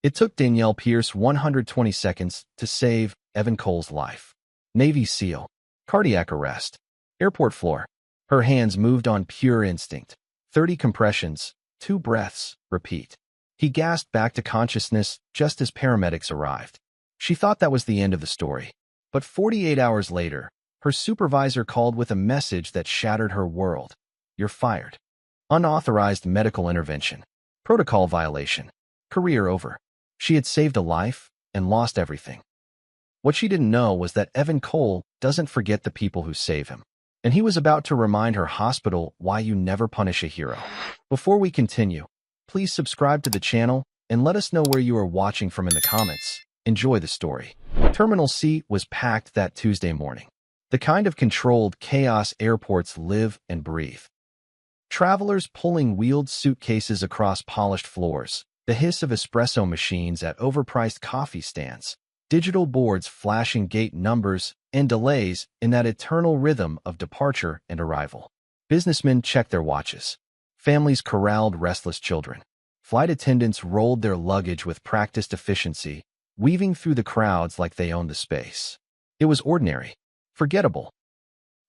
It took Danielle Pierce 120 seconds to save Evan Cole's life. Navy SEAL. Cardiac arrest. Airport floor. Her hands moved on pure instinct. 30 compressions, 2 breaths, repeat. He gasped back to consciousness just as paramedics arrived. She thought that was the end of the story. But 48 hours later, her supervisor called with a message that shattered her world. You're fired. Unauthorized medical intervention. Protocol violation. Career over. She had saved a life and lost everything. What she didn't know was that Evan Cole doesn't forget the people who save him. And he was about to remind her hospital why you never punish a hero. Before we continue, please subscribe to the channel and let us know where you are watching from in the comments. Enjoy the story. Terminal C was packed that Tuesday morning. The kind of controlled chaos airports live and breathe. Travelers pulling wheeled suitcases across polished floors, the hiss of espresso machines at overpriced coffee stands, digital boards flashing gate numbers, and delays in that eternal rhythm of departure and arrival. Businessmen checked their watches. Families corralled restless children. Flight attendants rolled their luggage with practiced efficiency, weaving through the crowds like they owned the space. It was ordinary, forgettable.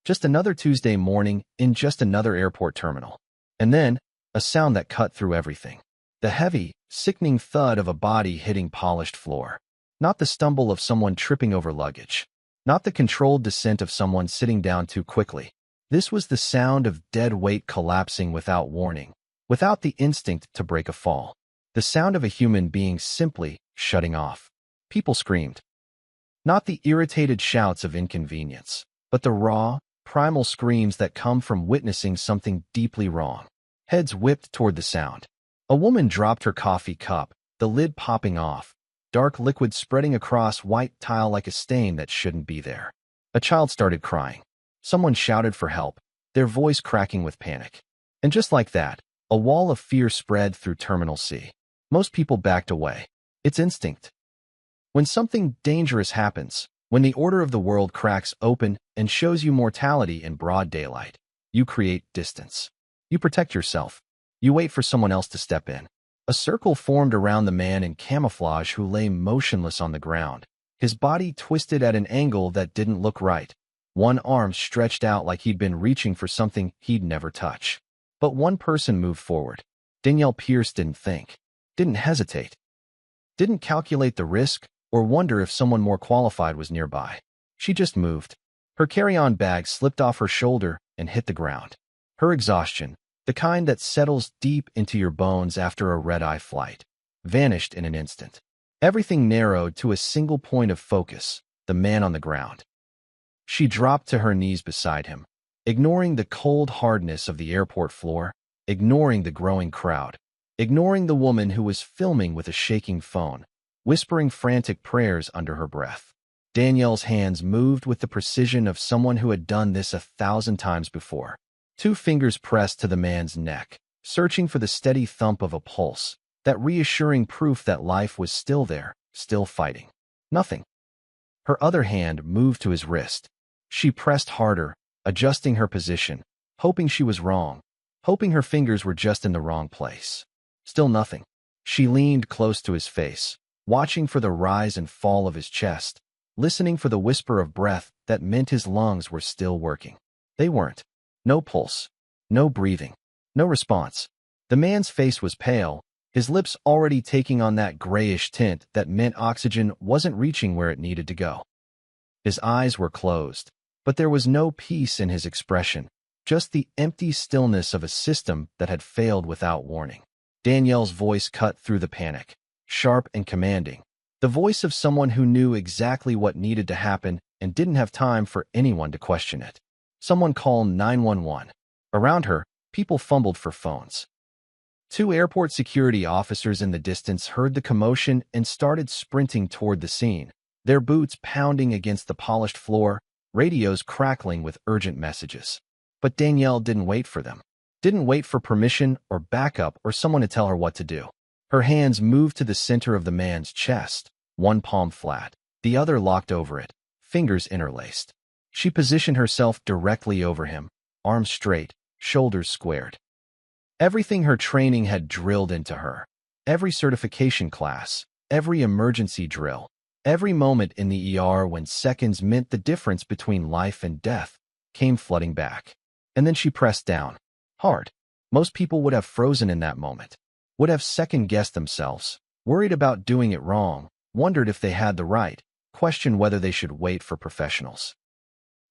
Just another Tuesday morning in just another airport terminal. And then, a sound that cut through everything. The heavy, sickening thud of a body hitting polished floor. Not the stumble of someone tripping over luggage. Not the controlled descent of someone sitting down too quickly. This was the sound of dead weight collapsing without warning, without the instinct to break a fall. The sound of a human being simply shutting off. People screamed. Not the irritated shouts of inconvenience, but the raw, primal screams that come from witnessing something deeply wrong. Heads whipped toward the sound. A woman dropped her coffee cup, the lid popping off. Dark liquid spreading across white tile like a stain that shouldn't be there. A child started crying. Someone shouted for help, their voice cracking with panic. And just like that, a wall of fear spread through Terminal C. Most people backed away. It's instinct. When something dangerous happens, when the order of the world cracks open and shows you mortality in broad daylight, you create distance. You protect yourself. You wait for someone else to step in. A circle formed around the man in camouflage who lay motionless on the ground, his body twisted at an angle that didn't look right. One arm stretched out like he'd been reaching for something he'd never touch. But one person moved forward. Danielle Pierce didn't think, didn't hesitate, didn't calculate the risk or wonder if someone more qualified was nearby. She just moved. Her carry-on bag slipped off her shoulder and hit the ground. Her exhaustion, the kind that settles deep into your bones after a red-eye flight, vanished in an instant. Everything narrowed to a single point of focus, the man on the ground. She dropped to her knees beside him, ignoring the cold hardness of the airport floor, ignoring the growing crowd, ignoring the woman who was filming with a shaking phone, whispering frantic prayers under her breath. Danielle's hands moved with the precision of someone who had done this 1,000 times before. 2 fingers pressed to the man's neck, searching for the steady thump of a pulse, that reassuring proof that life was still there, still fighting. Nothing. Her other hand moved to his wrist. She pressed harder, adjusting her position, hoping she was wrong, hoping her fingers were just in the wrong place. Still nothing. She leaned close to his face, watching for the rise and fall of his chest, listening for the whisper of breath that meant his lungs were still working. They weren't. No pulse, no breathing, no response. The man's face was pale, his lips already taking on that grayish tint that meant oxygen wasn't reaching where it needed to go. His eyes were closed, but there was no peace in his expression, just the empty stillness of a system that had failed without warning. Danielle's voice cut through the panic, sharp and commanding, the voice of someone who knew exactly what needed to happen and didn't have time for anyone to question it. Someone called 911. Around her, people fumbled for phones. 2 airport security officers in the distance heard the commotion and started sprinting toward the scene, their boots pounding against the polished floor, radios crackling with urgent messages. But Danielle didn't wait for them. Didn't wait for permission or backup or someone to tell her what to do. Her hands moved to the center of the man's chest, one palm flat, the other locked over it, fingers interlaced. She positioned herself directly over him, arms straight, shoulders squared. Everything her training had drilled into her, every certification class, every emergency drill, every moment in the ER when seconds meant the difference between life and death, came flooding back. And then she pressed down. Hard. Most people would have frozen in that moment, would have second-guessed themselves, worried about doing it wrong, wondered if they had the right, questioned whether they should wait for professionals.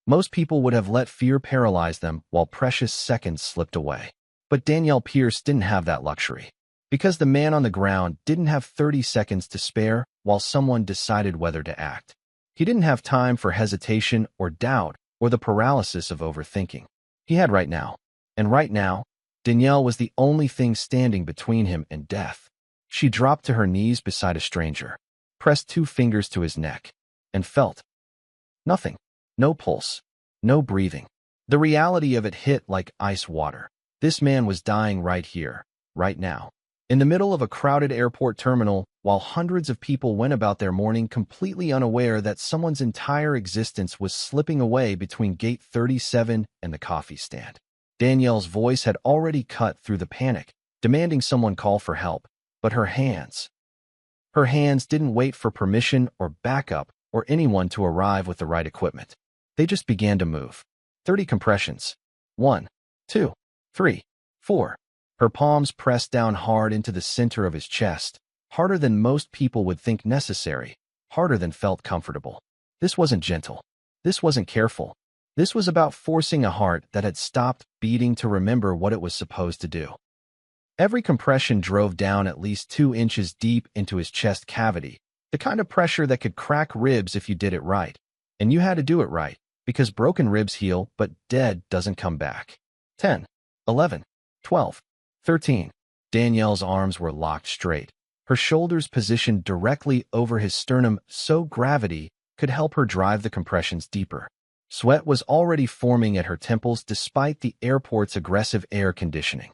Most people would have let fear paralyze them while precious seconds slipped away. But Danielle Pierce didn't have that luxury. Because the man on the ground didn't have 30 seconds to spare while someone decided whether to act. He didn't have time for hesitation or doubt or the paralysis of overthinking. He had right now. And right now, Danielle was the only thing standing between him and death. She dropped to her knees beside a stranger, pressed 2 fingers to his neck, and felt nothing. No pulse. No breathing. The reality of it hit like ice water. This man was dying right here, right now. In the middle of a crowded airport terminal, while hundreds of people went about their morning completely unaware that someone's entire existence was slipping away between gate 37 and the coffee stand. Danielle's voice had already cut through the panic, demanding someone call for help, but her hands didn't wait for permission or backup or anyone to arrive with the right equipment. They just began to move. 30 compressions. 1, 2, 3, 4. Her palms pressed down hard into the center of his chest, harder than most people would think necessary, harder than felt comfortable. This wasn't gentle. This wasn't careful. This was about forcing a heart that had stopped beating to remember what it was supposed to do. Every compression drove down at least 2 inches deep into his chest cavity, the kind of pressure that could crack ribs if you did it right. And you had to do it right, because broken ribs heal, but dead doesn't come back. 10, 11, 12, 13. Danielle's arms were locked straight, her shoulders positioned directly over his sternum so gravity could help her drive the compressions deeper. Sweat was already forming at her temples despite the airport's aggressive air conditioning.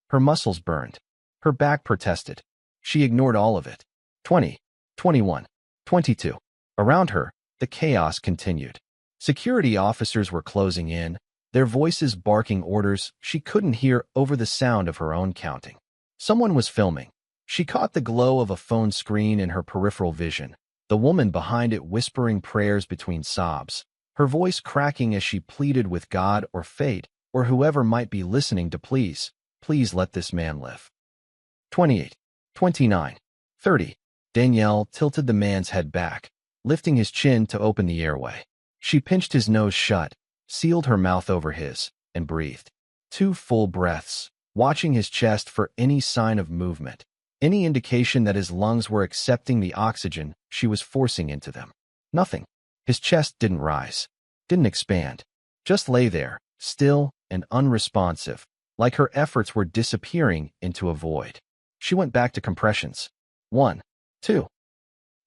Her muscles burned. Her back protested. She ignored all of it. 20, 21, 22. Around her, the chaos continued. Security officers were closing in, their voices barking orders she couldn't hear over the sound of her own counting. Someone was filming. She caught the glow of a phone screen in her peripheral vision, the woman behind it whispering prayers between sobs, her voice cracking as she pleaded with God or fate or whoever might be listening to please let this man live. 28, 29, 30. Danielle tilted the man's head back, lifting his chin to open the airway. She pinched his nose shut, sealed her mouth over his, and breathed. 2 full breaths, watching his chest for any sign of movement, any indication that his lungs were accepting the oxygen she was forcing into them. Nothing. His chest didn't rise, didn't expand, just lay there, still and unresponsive, like her efforts were disappearing into a void. She went back to compressions. 1, 2,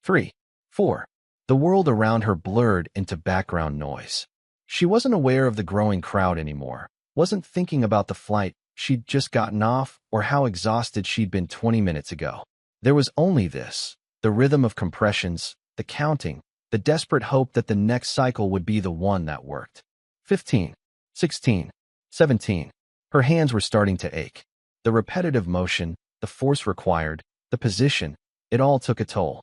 3, 4. The world around her blurred into background noise. She wasn't aware of the growing crowd anymore, wasn't thinking about the flight she'd just gotten off or how exhausted she'd been 20 minutes ago. There was only this, the rhythm of compressions, the counting, the desperate hope that the next cycle would be the one that worked. 15, 16, 17. Her hands were starting to ache. The repetitive motion, the force required, the position, it all took a toll.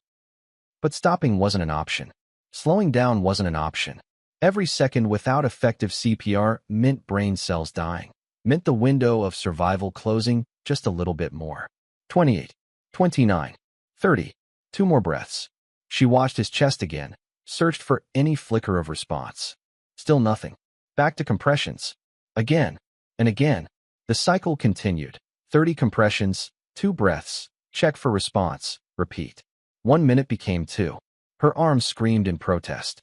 But stopping wasn't an option. Slowing down wasn't an option. Every second without effective CPR meant brain cells dying, meant the window of survival closing just a little bit more. 28, 29, 30. 2 more breaths. She watched his chest again, searched for any flicker of response. Still nothing. Back to compressions. Again and again. The cycle continued. 30 compressions, 2 breaths, check for response, repeat. 1 minute became 2. Her arms screamed in protest.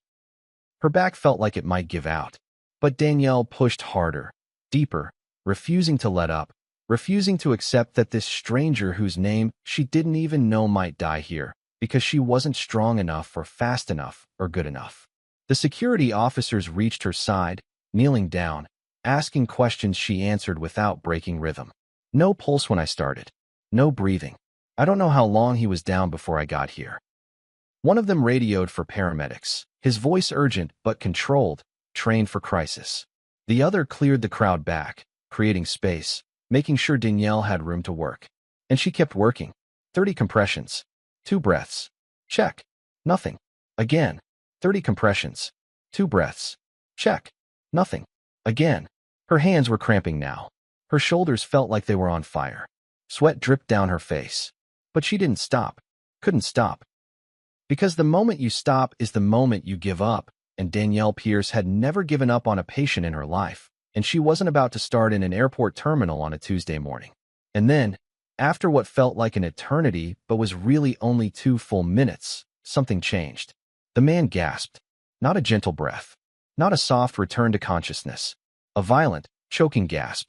Her back felt like it might give out. But Danielle pushed harder, deeper, refusing to let up, refusing to accept that this stranger whose name she didn't even know might die here because she wasn't strong enough or fast enough or good enough. The security officers reached her side, kneeling down, asking questions she answered without breaking rhythm. No pulse when I started. No breathing. I don't know how long he was down before I got here. One of them radioed for paramedics, his voice urgent but controlled, trained for crisis. The other cleared the crowd back, creating space, making sure Danielle had room to work. And she kept working. 30 compressions. 2 breaths. Check. Nothing. Again. 30 compressions. 2 breaths. Check. Nothing. Again. Her hands were cramping now. Her shoulders felt like they were on fire. Sweat dripped down her face. But she didn't stop. Couldn't stop. Because the moment you stop is the moment you give up, and Danielle Pierce had never given up on a patient in her life, and she wasn't about to start in an airport terminal on a Tuesday morning. And then, after what felt like an eternity but was really only 2 full minutes, something changed. The man gasped. Not a gentle breath. Not a soft return to consciousness. A violent, choking gasp.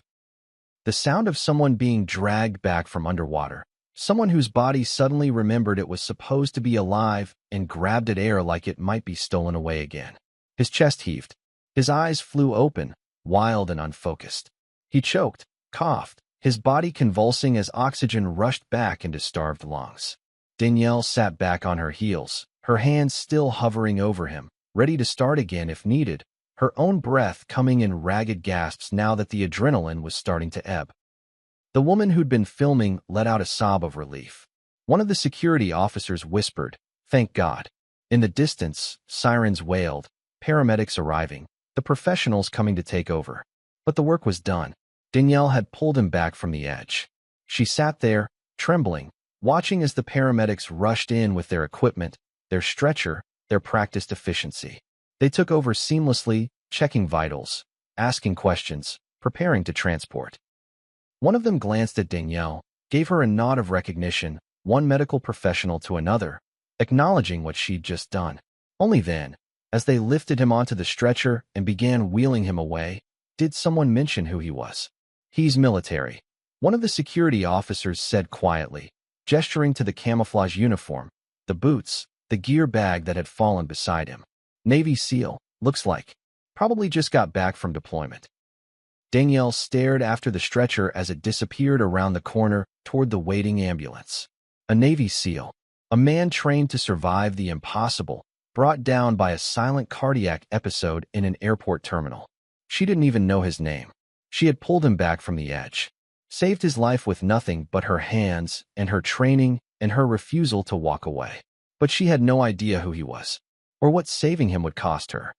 The sound of someone being dragged back from underwater. Someone whose body suddenly remembered it was supposed to be alive and grabbed at air like it might be stolen away again. His chest heaved. His eyes flew open, wild and unfocused. He choked, coughed, his body convulsing as oxygen rushed back into starved lungs. Danielle sat back on her heels, her hands still hovering over him, ready to start again if needed, her own breath coming in ragged gasps now that the adrenaline was starting to ebb. The woman who'd been filming let out a sob of relief. One of the security officers whispered, "Thank God." In the distance, sirens wailed, paramedics arriving, the professionals coming to take over. But the work was done. Danielle had pulled him back from the edge. She sat there, trembling, watching as the paramedics rushed in with their equipment, their stretcher, their practiced efficiency. They took over seamlessly, checking vitals, asking questions, preparing to transport. One of them glanced at Danielle, gave her a nod of recognition, one medical professional to another, acknowledging what she'd just done. Only then, as they lifted him onto the stretcher and began wheeling him away, did someone mention who he was. "He's military," one of the security officers said quietly, gesturing to the camouflage uniform, the boots, the gear bag that had fallen beside him. "Navy SEAL, looks like. Probably just got back from deployment." Danielle stared after the stretcher as it disappeared around the corner toward the waiting ambulance. A Navy SEAL, a man trained to survive the impossible, brought down by a silent cardiac episode in an airport terminal. She didn't even know his name. She had pulled him back from the edge, saved his life with nothing but her hands and her training and her refusal to walk away. But she had no idea who he was, or what saving him would cost her.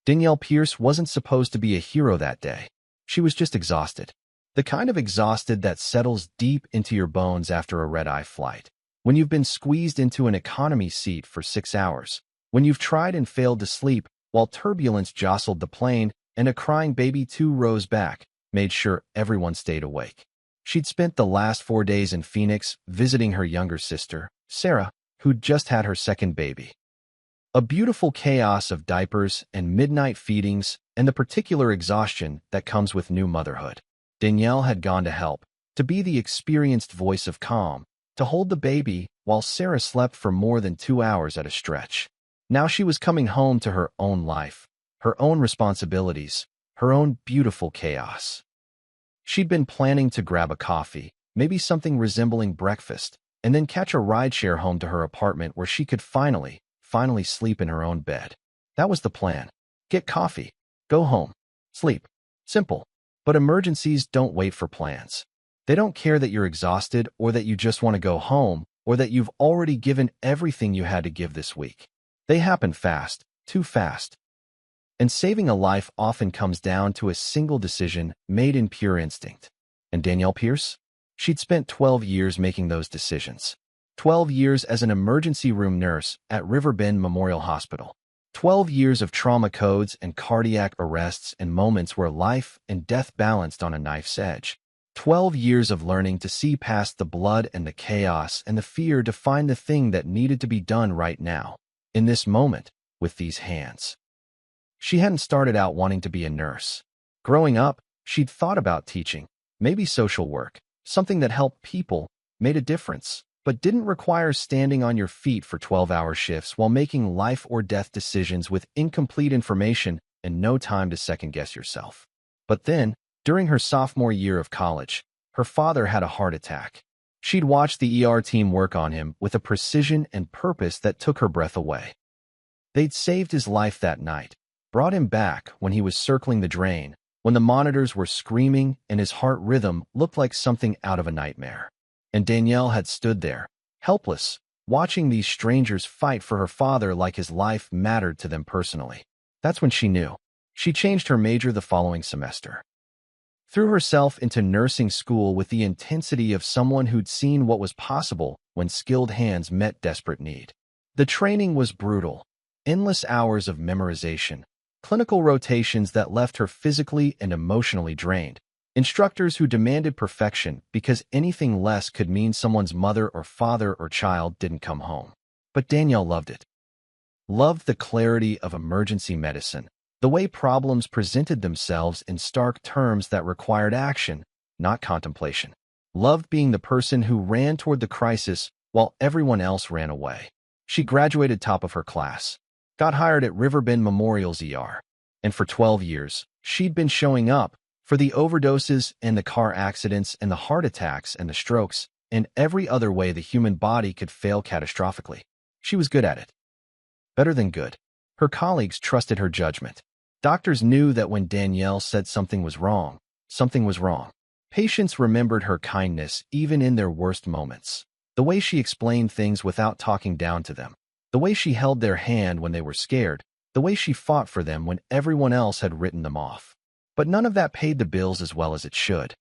Danielle Pierce wasn't supposed to be a hero that day. She was just exhausted. The kind of exhausted that settles deep into your bones after a red-eye flight. When you've been squeezed into an economy seat for 6 hours. When you've tried and failed to sleep while turbulence jostled the plane and a crying baby 2 rows back made sure everyone stayed awake. She'd spent the last 4 days in Phoenix visiting her younger sister, Sarah, who'd just had her second baby. A beautiful chaos of diapers and midnight feedings and the particular exhaustion that comes with new motherhood. Danielle had gone to help, to be the experienced voice of calm, to hold the baby while Sarah slept for more than 2 hours at a stretch. Now she was coming home to her own life, her own responsibilities, her own beautiful chaos. She'd been planning to grab a coffee, maybe something resembling breakfast, and then catch a rideshare home to her apartment where she could finally sleep in her own bed. That was the plan. Get coffee, go home, sleep. Simple. But emergencies don't wait for plans. They don't care that you're exhausted or that you just want to go home or that you've already given everything you had to give this week. They happen fast, too fast. And saving a life often comes down to a single decision made in pure instinct. And Danielle Pierce? She'd spent 12 years making those decisions. 12 years as an emergency room nurse at Riverbend Memorial Hospital. 12 years of trauma codes and cardiac arrests and moments where life and death balanced on a knife's edge. 12 years of learning to see past the blood and the chaos and the fear to find the thing that needed to be done right now, in this moment, with these hands. She hadn't started out wanting to be a nurse. Growing up, she'd thought about teaching, maybe social work, something that helped people, made a difference, but didn't require standing on your feet for 12-hour shifts while making life or death decisions with incomplete information and no time to second-guess yourself. But then, during her sophomore year of college, her father had a heart attack. She'd watched the ER team work on him with a precision and purpose that took her breath away. They'd saved his life that night, brought him back when he was circling the drain, when the monitors were screaming and his heart rhythm looked like something out of a nightmare. And Danielle had stood there, helpless, watching these strangers fight for her father like his life mattered to them personally. That's when she knew. She changed her major the following semester. Threw herself into nursing school with the intensity of someone who'd seen what was possible when skilled hands met desperate need. The training was brutal. Endless hours of memorization, clinical rotations that left her physically and emotionally drained, instructors who demanded perfection because anything less could mean someone's mother or father or child didn't come home. But Danielle loved it. Loved the clarity of emergency medicine, the way problems presented themselves in stark terms that required action, not contemplation. Loved being the person who ran toward the crisis while everyone else ran away. She graduated top of her class, got hired at Riverbend Memorial's ER, and for 12 years, she'd been showing up for the overdoses and the car accidents and the heart attacks and the strokes and every other way the human body could fail catastrophically. She was good at it. Better than good. Her colleagues trusted her judgment. Doctors knew that when Danielle said something was wrong, something was wrong. Patients remembered her kindness even in their worst moments. The way she explained things without talking down to them. The way she held their hand when they were scared. The way she fought for them when everyone else had written them off. But none of that paid the bills as well as it should.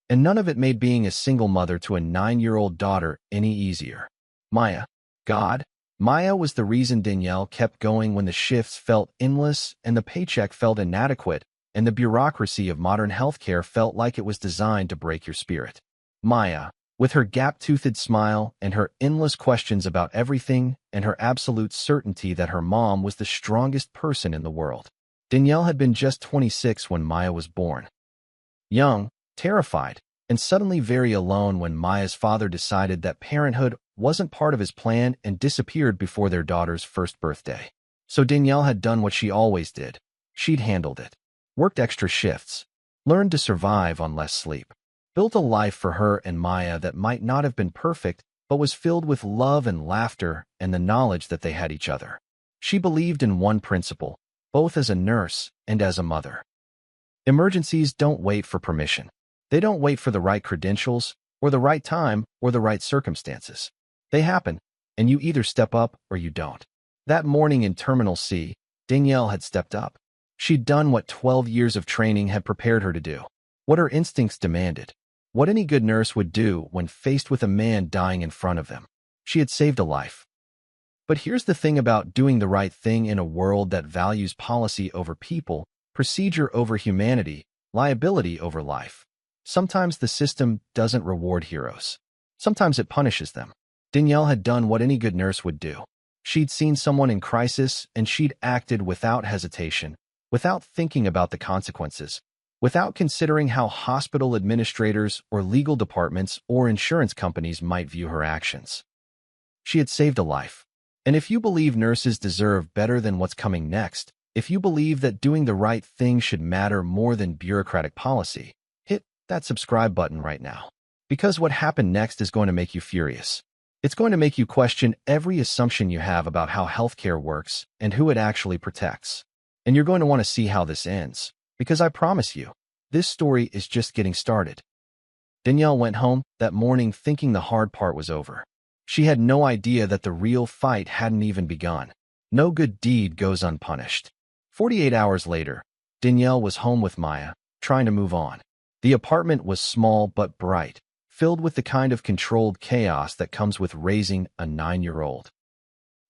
And none of it made being a single mother to a 9-year-old daughter any easier. Maya. God. Maya was the reason Danielle kept going when the shifts felt endless and the paycheck felt inadequate and the bureaucracy of modern healthcare felt like it was designed to break your spirit. Maya, with her gap-toothed smile and her endless questions about everything and her absolute certainty that her mom was the strongest person in the world. Danielle had been just 26 when Maya was born. Young, terrified, and suddenly very alone when Maya's father decided that parenthood wasn't part of his plan and disappeared before their daughter's first birthday. So Danielle had done what she always did. She'd handled it. Worked extra shifts. Learned to survive on less sleep. Built a life for her and Maya that might not have been perfect, but was filled with love and laughter and the knowledge that they had each other. She believed in one principle, both as a nurse and as a mother. Emergencies don't wait for permission. They don't wait for the right credentials, or the right time, or the right circumstances. They happen, and you either step up or you don't. That morning in Terminal C, Danielle had stepped up. She'd done what 12 years of training had prepared her to do. What her instincts demanded. What any good nurse would do when faced with a man dying in front of them. She had saved a life. But here's the thing about doing the right thing in a world that values policy over people, procedure over humanity, liability over life. Sometimes the system doesn't reward heroes. Sometimes it punishes them. Danielle had done what any good nurse would do. She'd seen someone in crisis and she'd acted without hesitation, without thinking about the consequences, without considering how hospital administrators or legal departments or insurance companies might view her actions. She had saved a life. And if you believe nurses deserve better than what's coming next, if you believe that doing the right thing should matter more than bureaucratic policy, hit that subscribe button right now. Because what happened next is going to make you furious. It's going to make you question every assumption you have about how healthcare works and who it actually protects. And you're going to want to see how this ends. Because I promise you, this story is just getting started. Danielle went home that morning thinking the hard part was over. She had no idea that the real fight hadn't even begun. No good deed goes unpunished. 48 hours later, Danielle was home with Maya, trying to move on. The apartment was small but bright, filled with the kind of controlled chaos that comes with raising a 9-year-old.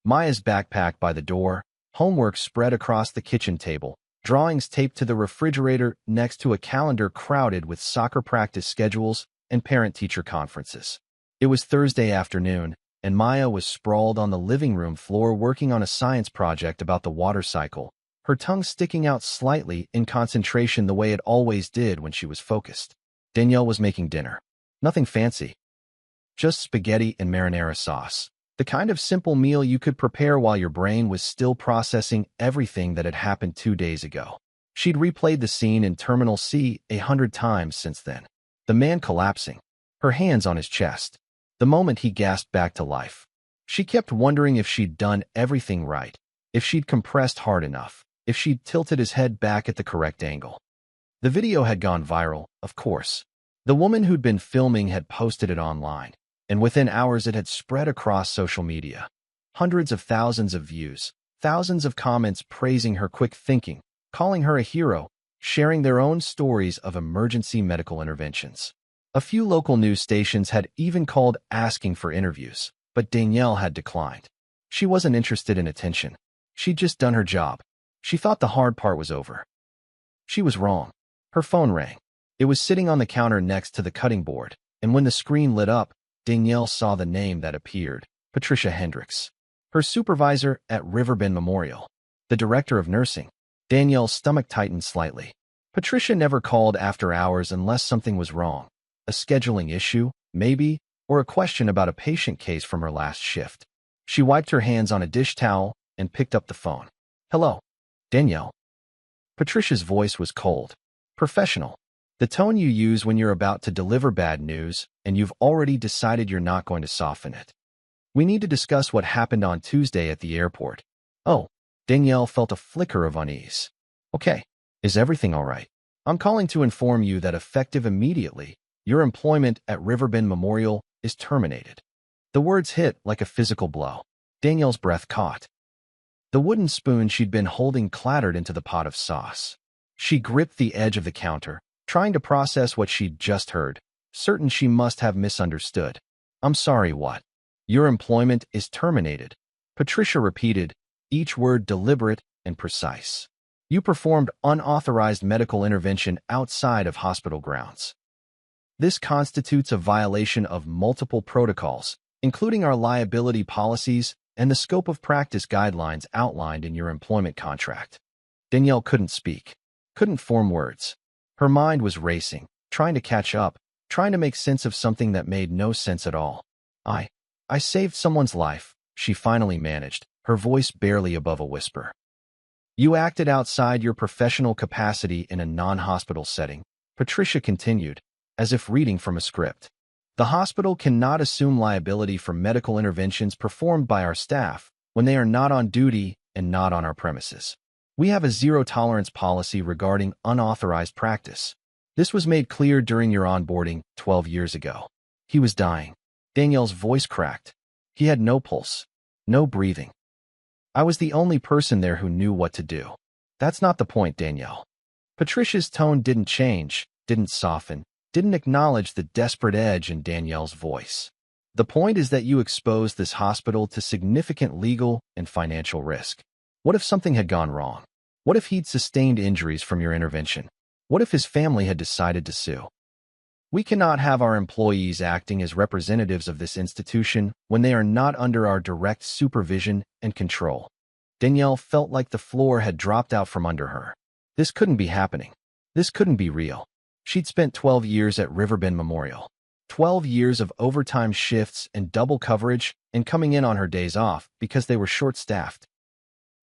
Maya's backpack by the door, homework spread across the kitchen table, drawings taped to the refrigerator next to a calendar crowded with soccer practice schedules and parent-teacher conferences. It was Thursday afternoon, and Maya was sprawled on the living room floor working on a science project about the water cycle, her tongue sticking out slightly in concentration the way it always did when she was focused. Danielle was making dinner. Nothing fancy. Just spaghetti and marinara sauce. The kind of simple meal you could prepare while your brain was still processing everything that had happened 2 days ago. She'd replayed the scene in Terminal C 100 times since then. The man collapsing, her hands on his chest. The moment he gasped back to life. She kept wondering if she'd done everything right, if she'd compressed hard enough, if she'd tilted his head back at the correct angle. The video had gone viral, of course. The woman who'd been filming had posted it online. and within hours it had spread across social media. Hundreds of thousands of views, thousands of comments praising her quick thinking, calling her a hero, sharing their own stories of emergency medical interventions. A few local news stations had even called asking for interviews, but Danielle had declined. She wasn't interested in attention. She'd just done her job. She thought the hard part was over. She was wrong. Her phone rang. It was sitting on the counter next to the cutting board, and when the screen lit up, Danielle saw the name that appeared, Patricia Hendricks. Her supervisor at Riverbend Memorial. The director of nursing. Danielle's stomach tightened slightly. Patricia never called after hours unless something was wrong. A scheduling issue, maybe, or a question about a patient case from her last shift. She wiped her hands on a dish towel and picked up the phone. Hello, Danielle. Patricia's voice was cold, professional. The tone you use when you're about to deliver bad news and you've already decided you're not going to soften it. We need to discuss what happened on Tuesday at the airport. Oh, Danielle felt a flicker of unease. Okay, is everything all right? I'm calling to inform you that effective immediately, your employment at Riverbend Memorial is terminated. The words hit like a physical blow. Danielle's breath caught. The wooden spoon she'd been holding clattered into the pot of sauce. She gripped the edge of the counter, trying to process what she'd just heard, certain she must have misunderstood. I'm sorry, what? Your employment is terminated. Patricia repeated, each word deliberate and precise. You performed unauthorized medical intervention outside of hospital grounds. This constitutes a violation of multiple protocols, including our liability policies and the scope of practice guidelines outlined in your employment contract. Danielle couldn't speak, couldn't form words. Her mind was racing, trying to catch up, trying to make sense of something that made no sense at all. I saved someone's life, she finally managed, her voice barely above a whisper. You acted outside your professional capacity in a non-hospital setting, Patricia continued, as if reading from a script. The hospital cannot assume liability for medical interventions performed by our staff when they are not on duty and not on our premises. We have a zero-tolerance policy regarding unauthorized practice. This was made clear during your onboarding 12 years ago. He was dying. Danielle's voice cracked. He had no pulse, no breathing. I was the only person there who knew what to do. That's not the point, Danielle. Patricia's tone didn't change, didn't soften, didn't acknowledge the desperate edge in Danielle's voice. The point is that you exposed this hospital to significant legal and financial risk. What if something had gone wrong? What if he'd sustained injuries from your intervention? What if his family had decided to sue? We cannot have our employees acting as representatives of this institution when they are not under our direct supervision and control. Danielle felt like the floor had dropped out from under her. This couldn't be happening. This couldn't be real. She'd spent 12 years at Riverbend Memorial. 12 years of overtime shifts and double coverage and coming in on her days off because they were short-staffed.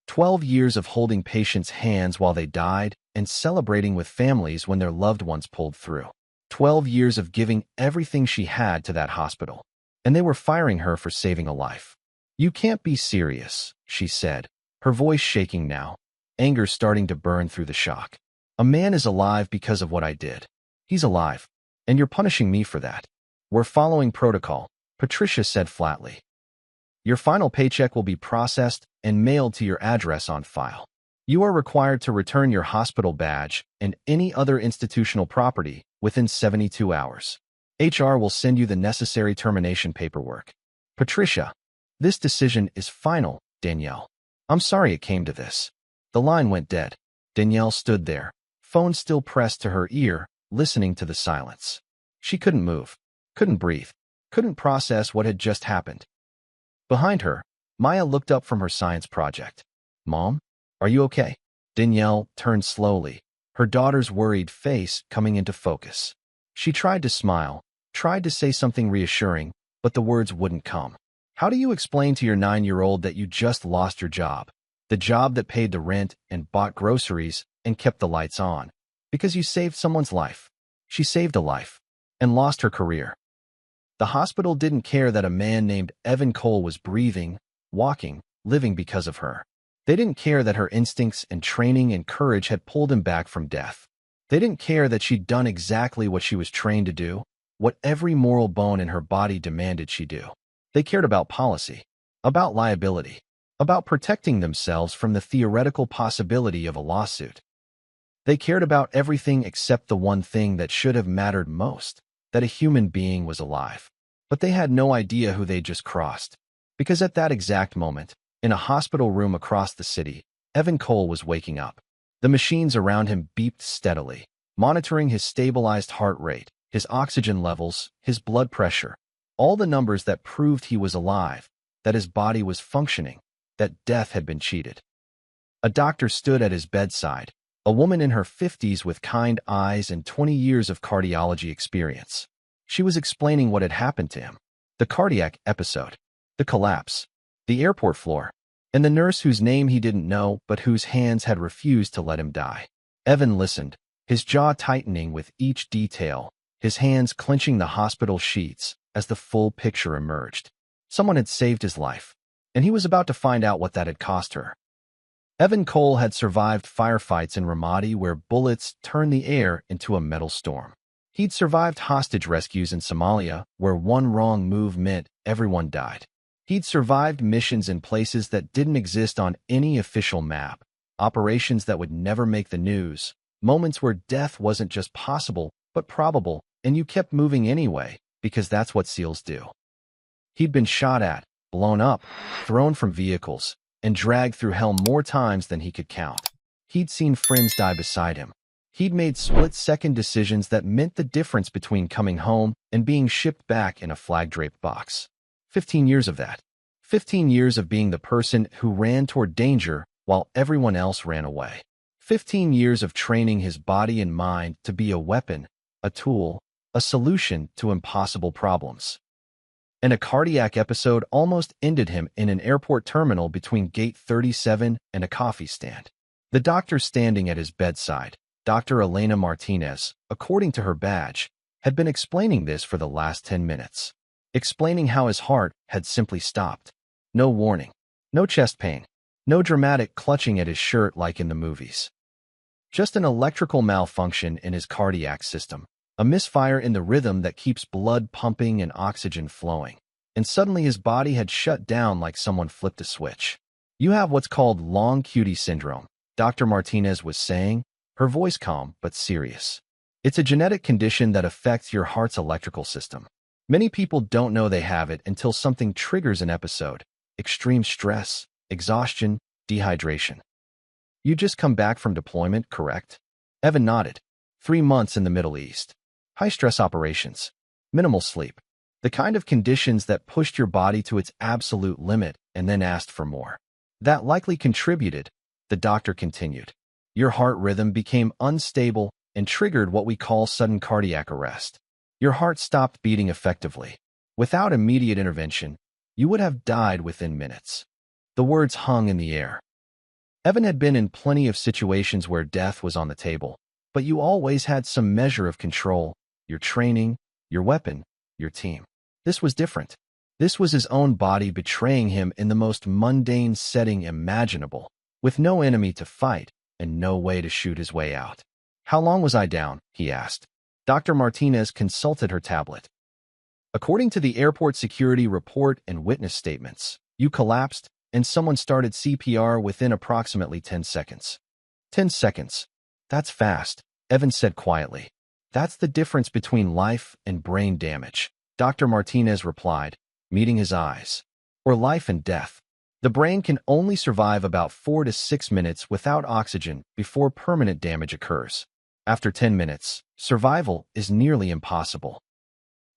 12 years of holding patients' hands while they died and celebrating with families when their loved ones pulled through. 12 years of giving everything she had to that hospital, and they were firing her for saving a life. You can't be serious, she said, her voice shaking now, anger starting to burn through the shock. A man is alive because of what I did. He's alive, and you're punishing me for that. We're following protocol, Patricia said flatly. Your final paycheck will be processed and mailed to your address on file. You are required to return your hospital badge and any other institutional property within 72 hours. HR will send you the necessary termination paperwork. Patricia, this decision is final, Danielle. I'm sorry it came to this. The line went dead. Danielle stood there, phone still pressed to her ear, listening to the silence. She couldn't move, couldn't breathe, couldn't process what had just happened. Behind her, Maya looked up from her science project. Mom? Are you okay? Danielle turned slowly, her daughter's worried face coming into focus. She tried to smile, tried to say something reassuring, but the words wouldn't come. How do you explain to your 9-year-old that you just lost your job? The job that paid the rent and bought groceries and kept the lights on. Because you saved someone's life. She saved a life and lost her career. The hospital didn't care that a man named Evan Cole was breathing, walking, living because of her. They didn't care that her instincts and training and courage had pulled him back from death. They didn't care that she'd done exactly what she was trained to do. what every moral bone in her body demanded she do. They cared about policy, about liability, about protecting themselves from the theoretical possibility of a lawsuit. They cared about everything except the one thing that should have mattered most, that a human being was alive. But they had no idea who they just crossed. Because at that exact moment, in a hospital room across the city, Evan Cole was waking up. The machines around him beeped steadily, monitoring his stabilized heart rate, his oxygen levels, his blood pressure, all the numbers that proved he was alive, that his body was functioning, that death had been cheated. A doctor stood at his bedside, a woman in her 50s with kind eyes and 20 years of cardiology experience. She was explaining what had happened to him, the cardiac episode, the collapse, the airport floor, and the nurse whose name he didn't know but whose hands had refused to let him die. Evan listened, his jaw tightening with each detail, his hands clenching the hospital sheets as the full picture emerged. Someone had saved his life, and he was about to find out what that had cost her. Evan Cole had survived firefights in Ramadi where bullets turned the air into a metal storm. He'd survived hostage rescues in Somalia where one wrong move meant everyone died. He'd survived missions in places that didn't exist on any official map, operations that would never make the news, moments where death wasn't just possible, but probable, and you kept moving anyway, because that's what SEALs do. He'd been shot at, blown up, thrown from vehicles, and dragged through hell more times than he could count. He'd seen friends die beside him. He'd made split-second decisions that meant the difference between coming home and being shipped back in a flag-draped box. 15 years of that. 15 years of being the person who ran toward danger while everyone else ran away. 15 years of training his body and mind to be a weapon, a tool, a solution to impossible problems. And a cardiac episode almost ended him in an airport terminal between Gate 37 and a coffee stand. The doctor standing at his bedside, Dr. Elena Martinez, according to her badge, had been explaining this for the last 10 minutes. Explaining how his heart had simply stopped. No warning. No chest pain. No dramatic clutching at his shirt like in the movies. Just an electrical malfunction in his cardiac system. A misfire in the rhythm that keeps blood pumping and oxygen flowing. And suddenly his body had shut down like someone flipped a switch. You have what's called long QT syndrome, Dr. Martinez was saying, her voice calm but serious. It's a genetic condition that affects your heart's electrical system. Many people don't know they have it until something triggers an episode. Extreme stress, exhaustion, dehydration. You just come back from deployment, correct? Evan nodded. 3 months in the Middle East. High-stress operations. Minimal sleep. The kind of conditions that pushed your body to its absolute limit and then asked for more. That likely contributed, the doctor continued. Your heart rhythm became unstable and triggered what we call sudden cardiac arrest. Your heart stopped beating effectively. Without immediate intervention, you would have died within minutes. The words hung in the air. Evan had been in plenty of situations where death was on the table, but you always had some measure of control. Your training, your weapon, your team. This was different. This was his own body betraying him in the most mundane setting imaginable, with no enemy to fight and no way to shoot his way out. How long was I down? He asked. Dr. Martinez consulted her tablet. According to the airport security report and witness statements, you collapsed and someone started CPR within approximately 10 seconds. 10 seconds. That's fast, Evan said quietly. That's the difference between life and brain damage, Dr. Martinez replied, meeting his eyes. Or life and death. The brain can only survive about 4 to 6 minutes without oxygen before permanent damage occurs. After 10 minutes, survival is nearly impossible.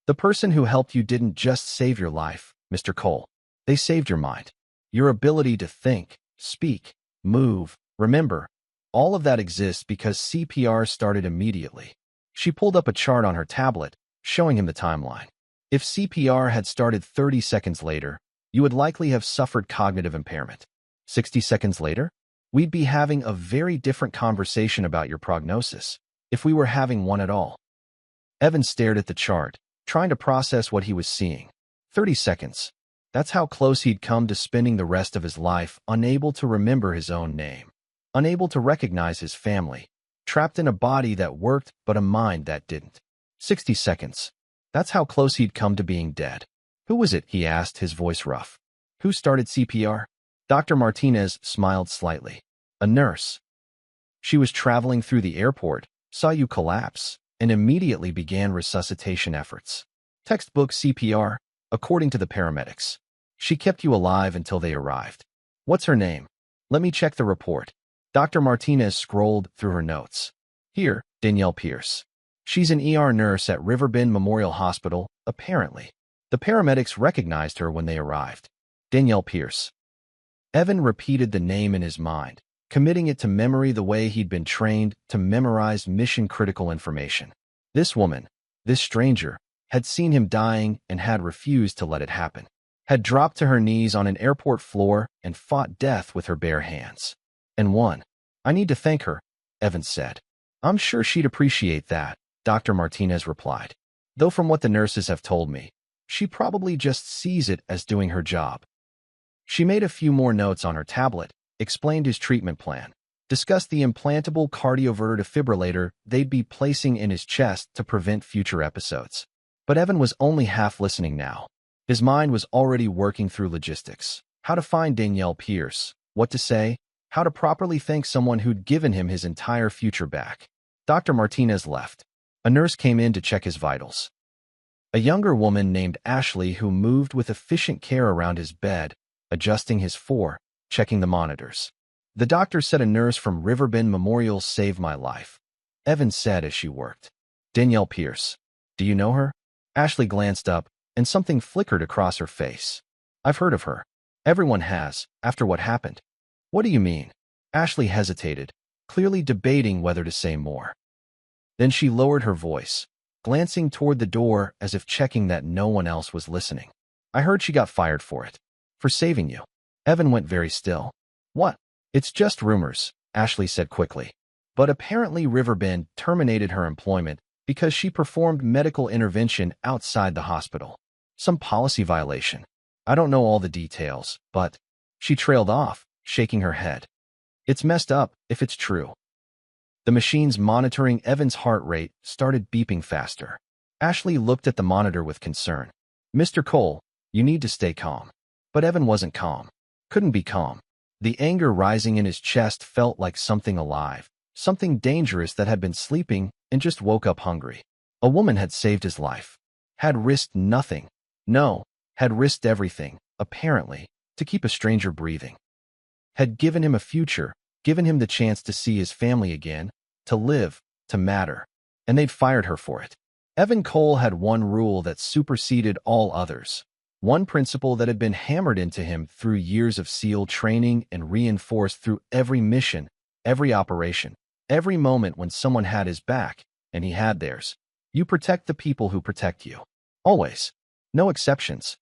The person who helped you didn't just save your life, Mr. Cole. They saved your mind. Your ability to think, speak, move, remember. All of that exists because CPR started immediately. She pulled up a chart on her tablet, showing him the timeline. If CPR had started 30 seconds later, you would likely have suffered cognitive impairment. 60 seconds later, we'd be having a very different conversation about your prognosis, if we were having one at all. Evan stared at the chart, trying to process what he was seeing. 30 seconds. That's how close he'd come to spending the rest of his life unable to remember his own name, unable to recognize his family, trapped in a body that worked but a mind that didn't. 60 seconds. That's how close he'd come to being dead. Who was it? He asked, his voice rough. Who started CPR? Dr. Martinez smiled slightly. A nurse. She was traveling through the airport, saw you collapse, and immediately began resuscitation efforts. Textbook CPR, according to the paramedics. She kept you alive until they arrived. What's her name? Let me check the report. Dr. Martinez scrolled through her notes. Here, Danielle Pierce. She's an ER nurse at Riverbend Memorial Hospital, apparently. The paramedics recognized her when they arrived. Danielle Pierce. Evan repeated the name in his mind, committing it to memory the way he'd been trained to memorize mission-critical information. This woman, this stranger, had seen him dying and had refused to let it happen. Had dropped to her knees on an airport floor and fought death with her bare hands. And won. I need to thank her, Evan said. I'm sure she'd appreciate that, Dr. Martinez replied. Though from what the nurses have told me, she probably just sees it as doing her job. She made a few more notes on her tablet, explained his treatment plan, discussed the implantable cardioverter defibrillator they'd be placing in his chest to prevent future episodes. But Evan was only half listening now. His mind was already working through logistics. How to find Danielle Pierce, what to say, how to properly thank someone who'd given him his entire future back. Dr. Martinez left. A nurse came in to check his vitals. A younger woman named Ashley who moved with efficient care around his bed, adjusting his checking the monitors. The doctor said a nurse from Riverbend Memorial saved my life, Evan said as she worked. Danielle Pierce. Do you know her? Ashley glanced up, and something flickered across her face. I've heard of her. Everyone has, after what happened. What do you mean? Ashley hesitated, clearly debating whether to say more. Then she lowered her voice, glancing toward the door as if checking that no one else was listening. I heard she got fired for it. For saving you. Evan went very still. What? It's just rumors, Ashley said quickly. But apparently Riverbend terminated her employment because she performed medical intervention outside the hospital. Some policy violation. I don't know all the details, but... She trailed off, shaking her head. It's messed up, if it's true. The machines monitoring Evan's heart rate started beeping faster. Ashley looked at the monitor with concern. Mr. Cole, you need to stay calm. But Evan wasn't calm. Couldn't be calm. The anger rising in his chest felt like something alive, something dangerous that had been sleeping and just woke up hungry. A woman had saved his life. Had risked nothing. No, had risked everything, apparently, to keep a stranger breathing. Had given him a future, given him the chance to see his family again, to live, to matter. And they'd fired her for it. Evan Cole had one rule that superseded all others. One principle that had been hammered into him through years of SEAL training and reinforced through every mission, every operation, every moment when someone had his back, and he had theirs. You protect the people who protect you. Always. No exceptions.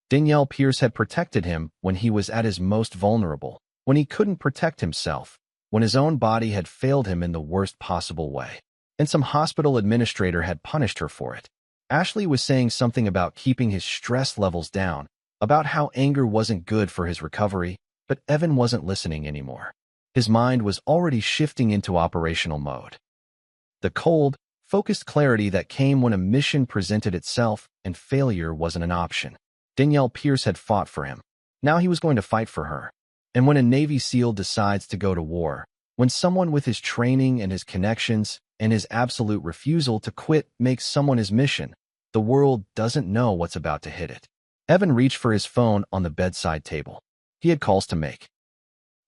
Danielle Pierce had protected him when he was at his most vulnerable, when he couldn't protect himself, when his own body had failed him in the worst possible way. And some hospital administrator had punished her for it. Ashley was saying something about keeping his stress levels down, about how anger wasn't good for his recovery, but Evan wasn't listening anymore. His mind was already shifting into operational mode. The cold, focused clarity that came when a mission presented itself and failure wasn't an option. Danielle Pierce had fought for him. Now he was going to fight for her. And when a Navy SEAL decides to go to war, when someone with his training and his connections and his absolute refusal to quit makes someone his mission, the world doesn't know what's about to hit it. Evan reached for his phone on the bedside table. He had calls to make.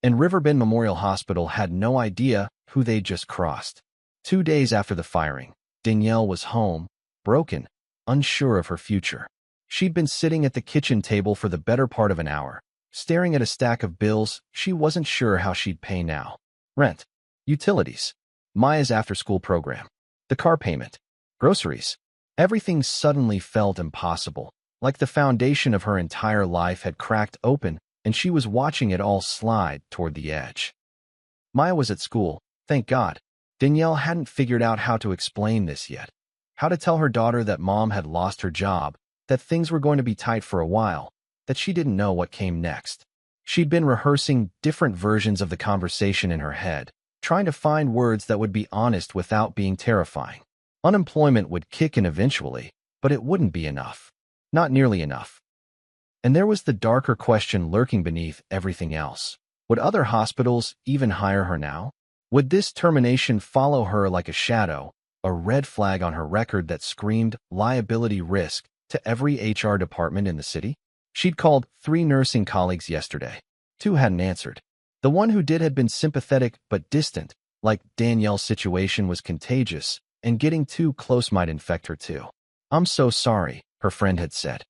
And Riverbend Memorial Hospital had no idea who they'd just crossed. 2 days after the firing, Danielle was home, broken, unsure of her future. She'd been sitting at the kitchen table for the better part of an hour, staring at a stack of bills she wasn't sure how she'd pay now. Rent, utilities, Maya's after-school program, the car payment, groceries. Everything suddenly felt impossible, like the foundation of her entire life had cracked open and she was watching it all slide toward the edge. Maya was at school, thank God. Danielle hadn't figured out how to explain this yet. How to tell her daughter that mom had lost her job, that things were going to be tight for a while, that she didn't know what came next. She'd been rehearsing different versions of the conversation in her head, trying to find words that would be honest without being terrifying. Unemployment would kick in eventually, but it wouldn't be enough. Not nearly enough. And there was the darker question lurking beneath everything else. Would other hospitals even hire her now? Would this termination follow her like a shadow, a red flag on her record that screamed liability risk to every HR department in the city? She'd called 3 nursing colleagues yesterday. 2 hadn't answered. The one who did had been sympathetic but distant, like Danielle's situation was contagious, and getting too close might infect her too. "I'm so sorry," her friend had said.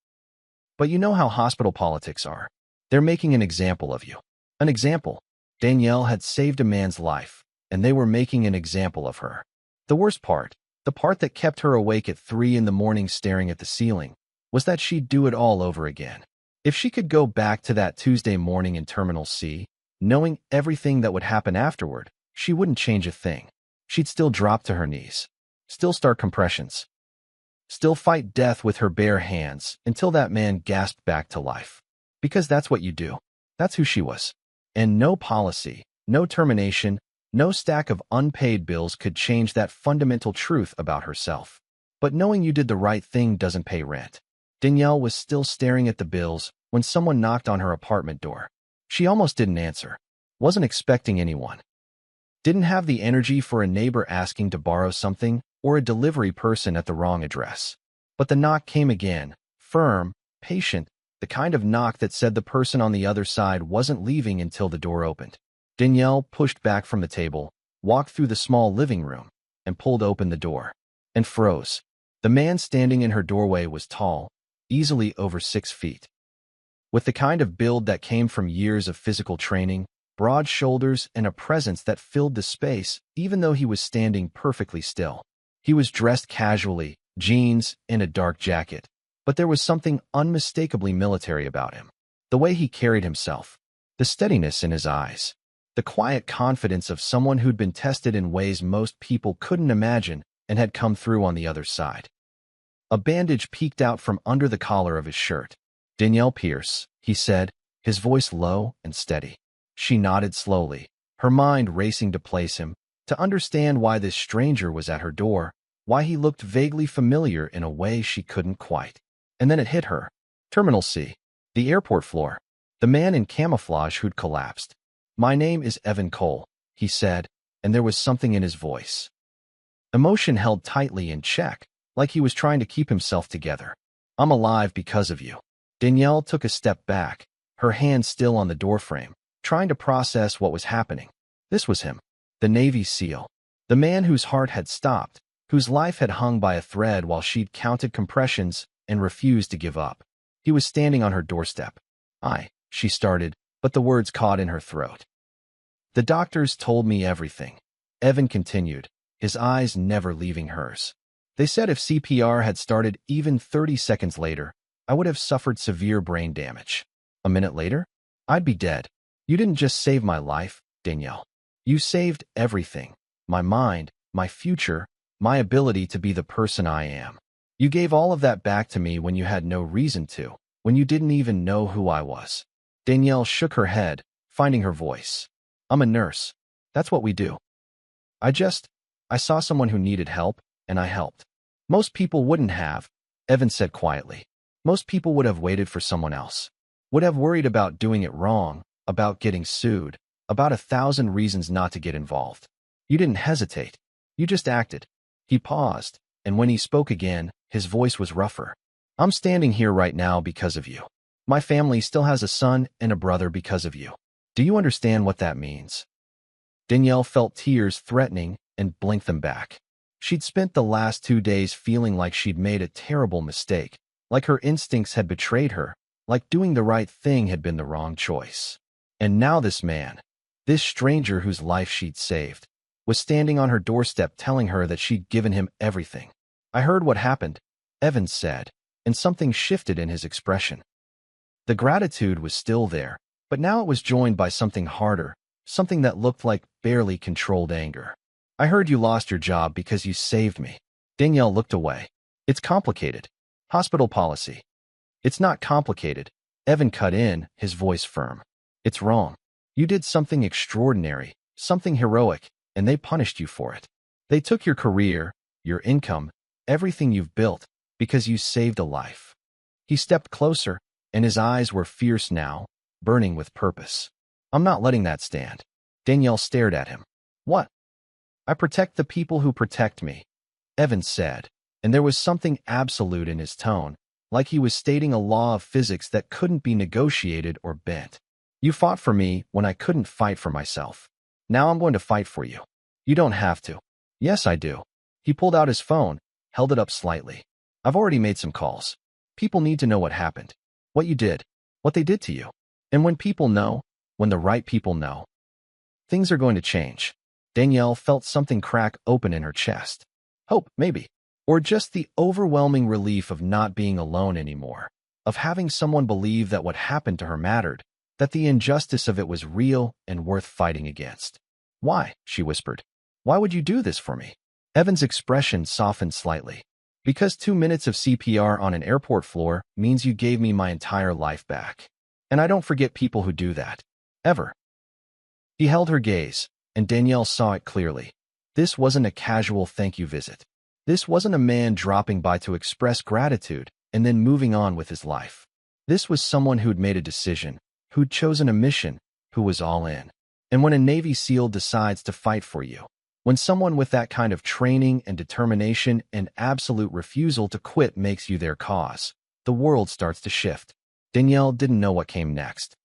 "But you know how hospital politics are. They're making an example of you." An example. Danielle had saved a man's life, and they were making an example of her. The worst part, the part that kept her awake at 3 in the morning staring at the ceiling, was that she'd do it all over again. If she could go back to that Tuesday morning in Terminal C, knowing everything that would happen afterward, she wouldn't change a thing. She'd still drop to her knees, still start compressions, still fight death with her bare hands until that man gasped back to life. Because that's what you do. That's who she was. And no policy, no termination, no stack of unpaid bills could change that fundamental truth about herself. But knowing you did the right thing doesn't pay rent. Danielle was still staring at the bills when someone knocked on her apartment door. She almost didn't answer. Wasn't expecting anyone. Didn't have the energy for a neighbor asking to borrow something or a delivery person at the wrong address. But the knock came again, firm, patient, the kind of knock that said the person on the other side wasn't leaving until the door opened. Danielle pushed back from the table, walked through the small living room, and pulled open the door. And froze. The man standing in her doorway was tall, easily over 6 feet. With the kind of build that came from years of physical training, broad shoulders, and a presence that filled the space, even though he was standing perfectly still. He was dressed casually, jeans and a dark jacket, but there was something unmistakably military about him. The way he carried himself, the steadiness in his eyes, the quiet confidence of someone who'd been tested in ways most people couldn't imagine and had come through on the other side. A bandage peeked out from under the collar of his shirt. "Danielle Pierce," he said, his voice low and steady. She nodded slowly, her mind racing to place him, to understand why this stranger was at her door, why he looked vaguely familiar in a way she couldn't quite. And then it hit her. Terminal C. The airport floor. The man in camouflage who'd collapsed. "My name is Evan Cole," he said, and there was something in his voice. Emotion held tightly in check, like he was trying to keep himself together. "I'm alive because of you." Danielle took a step back, her hand still on the doorframe, trying to process what was happening. This was him, the Navy SEAL, the man whose heart had stopped, whose life had hung by a thread while she'd counted compressions and refused to give up. He was standing on her doorstep. She started, but the words caught in her throat. "The doctors told me everything," Evan continued, his eyes never leaving hers. "They said if CPR had started even 30 seconds later, I would have suffered severe brain damage. A minute later, I'd be dead. You didn't just save my life, Danielle. You saved everything. My mind, my future, my ability to be the person I am. You gave all of that back to me when you had no reason to, when you didn't even know who I was." Danielle shook her head, finding her voice. "I'm a nurse. That's what we do. I saw someone who needed help, and I helped. Most people wouldn't have," Evan said quietly. "Most people would have waited for someone else. Would have worried about doing it wrong, about getting sued, about 1,000 reasons not to get involved. You didn't hesitate. You just acted." He paused, and when he spoke again, his voice was rougher. "I'm standing here right now because of you. My family still has a son and a brother because of you. Do you understand what that means?" Danielle felt tears threatening and blinked them back. She'd spent the last 2 days feeling like she'd made a terrible mistake, like her instincts had betrayed her, like doing the right thing had been the wrong choice. And now this man, this stranger whose life she'd saved, was standing on her doorstep telling her that she'd given him everything. "I heard what happened," Evans said, and something shifted in his expression. The gratitude was still there, but now it was joined by something harder, something that looked like barely controlled anger. "I heard you lost your job because you saved me." Danielle looked away. "It's complicated. Hospital policy." "It's not complicated," Evan cut in, his voice firm. "It's wrong. You did something extraordinary, something heroic, and they punished you for it. They took your career, your income, everything you've built, Because you saved a life. He stepped closer, and his eyes were fierce now, burning with purpose. I'm not letting that stand. Danielle stared at him. What? I protect the people who protect me, Evan said, and there was something absolute in his tone, like he was stating a law of physics that couldn't be negotiated or bent. You fought for me when I couldn't fight for myself. Now I'm going to fight for you. You don't have to. Yes, I do. He pulled out his phone, held it up slightly. I've already made some calls. People need to know what happened, what you did, what they did to you. And when people know, when the right people know, things are going to change. Danielle felt something crack open in her chest. Hope, maybe. Or just the overwhelming relief of not being alone anymore, of having someone believe that what happened to her mattered, that the injustice of it was real and worth fighting against. Why? She whispered. Why would you do this for me? Evan's expression softened slightly. Because 2 minutes of CPR on an airport floor means you gave me my entire life back. And I don't forget people who do that. Ever. He held her gaze, and Danielle saw it clearly. This wasn't a casual thank you visit. This wasn't a man dropping by to express gratitude and then moving on with his life. This was someone who'd made a decision, who'd chosen a mission, who was all in. And when a Navy SEAL decides to fight for you, when someone with that kind of training and determination and absolute refusal to quit makes you their cause, the world starts to shift. Danielle didn't know what came next.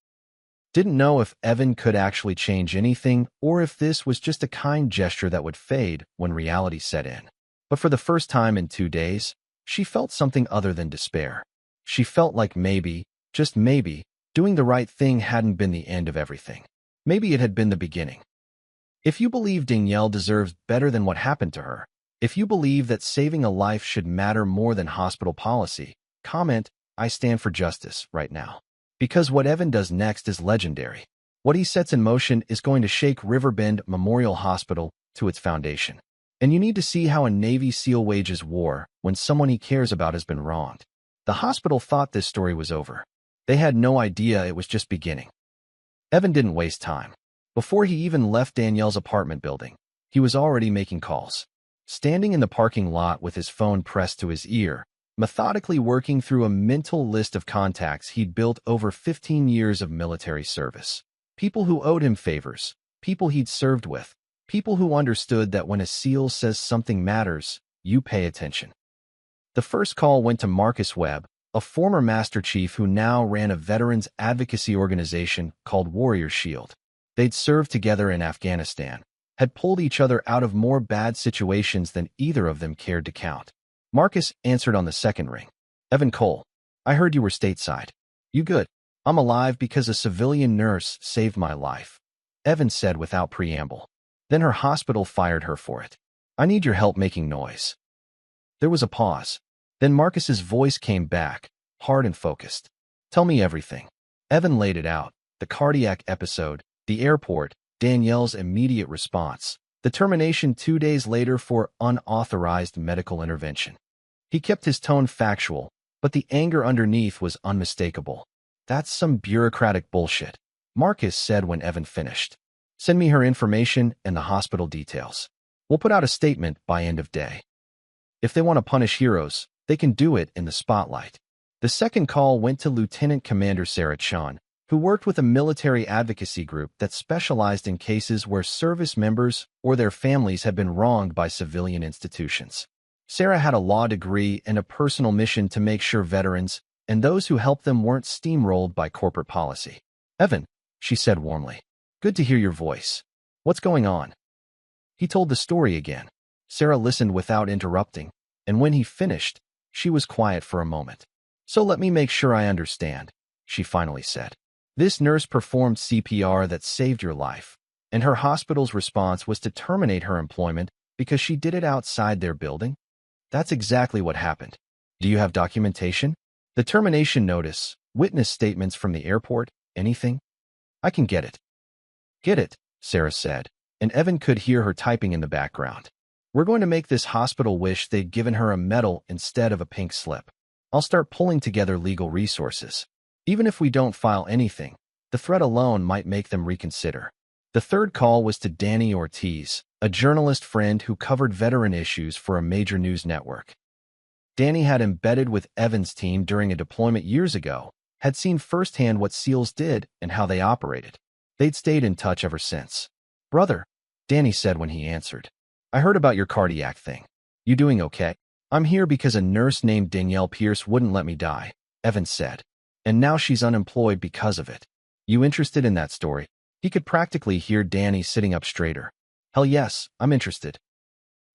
Didn't know if Evan could actually change anything or if this was just a kind gesture that would fade when reality set in. But for the first time in 2 days, she felt something other than despair. She felt like maybe, just maybe, doing the right thing hadn't been the end of everything. Maybe it had been the beginning. If you believe Danielle deserves better than what happened to her, if you believe that saving a life should matter more than hospital policy, comment, I stand for justice right now. Because what Evan does next is legendary. What he sets in motion is going to shake Riverbend Memorial Hospital to its foundation. And you need to see how a Navy SEAL wages war when someone he cares about has been wronged. The hospital thought this story was over. They had no idea it was just beginning. Evan didn't waste time. Before he even left Danielle's apartment building, he was already making calls. Standing in the parking lot with his phone pressed to his ear, methodically working through a mental list of contacts he'd built over 15 years of military service. People who owed him favors, people he'd served with, people who understood that when a SEAL says something matters, you pay attention. The first call went to Marcus Webb, a former Master Chief who now ran a veterans advocacy organization called Warrior Shield. They'd served together in Afghanistan, had pulled each other out of more bad situations than either of them cared to count. Marcus answered on the second ring. Evan Cole, I heard you were stateside. You good? I'm alive because a civilian nurse saved my life, Evan said without preamble. Then her hospital fired her for it. I need your help making noise. There was a pause. Then Marcus's voice came back, hard and focused. Tell me everything. Evan laid it out, the cardiac episode, the airport, Danielle's immediate response, the termination 2 days later for unauthorized medical intervention. He kept his tone factual, but the anger underneath was unmistakable. That's some bureaucratic bullshit, Marcus said when Evan finished. Send me her information and the hospital details. We'll put out a statement by end of day. If they want to punish heroes, they can do it in the spotlight. The second call went to Lieutenant Commander Sarah Chun, who worked with a military advocacy group that specialized in cases where service members or their families had been wronged by civilian institutions. Sarah had a law degree and a personal mission to make sure veterans and those who helped them weren't steamrolled by corporate policy. Evan, she said warmly, good to hear your voice. What's going on? He told the story again. Sarah listened without interrupting, and when he finished, she was quiet for a moment. So let me make sure I understand, she finally said. This nurse performed CPR that saved your life, and her hospital's response was to terminate her employment because she did it outside their building? That's exactly what happened. Do you have documentation? The termination notice, witness statements from the airport, anything? I can get it. Get it, Sarah said, and Evan could hear her typing in the background. We're going to make this hospital wish they'd given her a medal instead of a pink slip. I'll start pulling together legal resources. Even if we don't file anything, the threat alone might make them reconsider. The third call was to Danny Ortiz, a journalist friend who covered veteran issues for a major news network. Danny had embedded with Evan's team during a deployment years ago, had seen firsthand what SEALs did and how they operated. They'd stayed in touch ever since. "Brother," Danny said when he answered, "I heard about your cardiac thing. You doing okay?" "I'm here because a nurse named Danielle Pierce wouldn't let me die," Evan said. "And now she's unemployed because of it. You interested in that story?" He could practically hear Danny sitting up straighter. "Hell yes, I'm interested.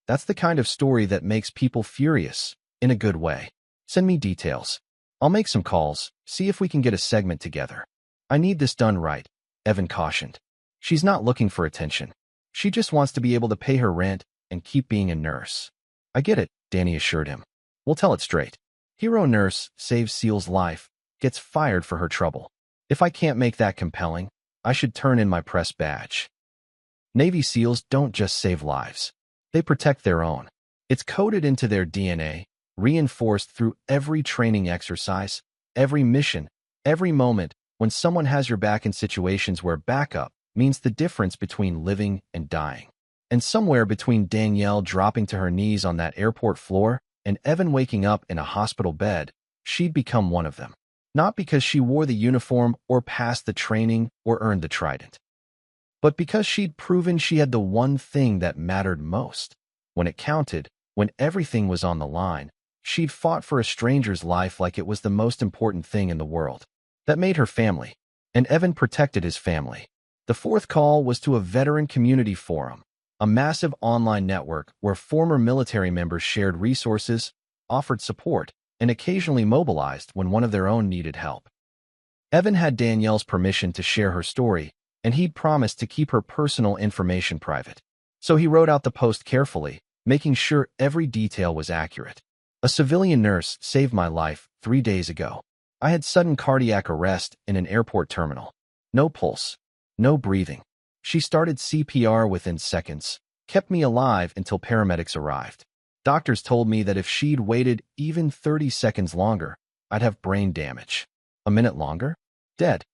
That's the kind of story that makes people furious, in a good way. Send me details. I'll make some calls, see if we can get a segment together." "I need this done right," Evan cautioned. "She's not looking for attention. She just wants to be able to pay her rent and keep being a nurse." "I get it," Danny assured him. "We'll tell it straight. Hero nurse saves SEAL's life, gets fired for her trouble. If I can't make that compelling, I should turn in my press badge." Navy SEALs don't just save lives. They protect their own. It's coded into their DNA, reinforced through every training exercise, every mission, every moment when someone has your back in situations where backup means the difference between living and dying. And somewhere between Danielle dropping to her knees on that airport floor and Evan waking up in a hospital bed, she'd become one of them. Not because she wore the uniform or passed the training or earned the trident, but because she'd proven she had the one thing that mattered most. When it counted, when everything was on the line, she'd fought for a stranger's life like it was the most important thing in the world. That made her family, and Evan protected his family. The fourth call was to a veteran community forum, a massive online network where former military members shared resources, offered support, and occasionally mobilized when one of their own needed help. Evan had Danielle's permission to share her story, and he'd promised to keep her personal information private. So he wrote out the post carefully, making sure every detail was accurate. "A civilian nurse saved my life 3 days ago. I had sudden cardiac arrest in an airport terminal. No pulse, no breathing. She started CPR within seconds, kept me alive until paramedics arrived. Doctors told me that if she'd waited even 30 seconds longer, I'd have brain damage. A minute longer? Dead.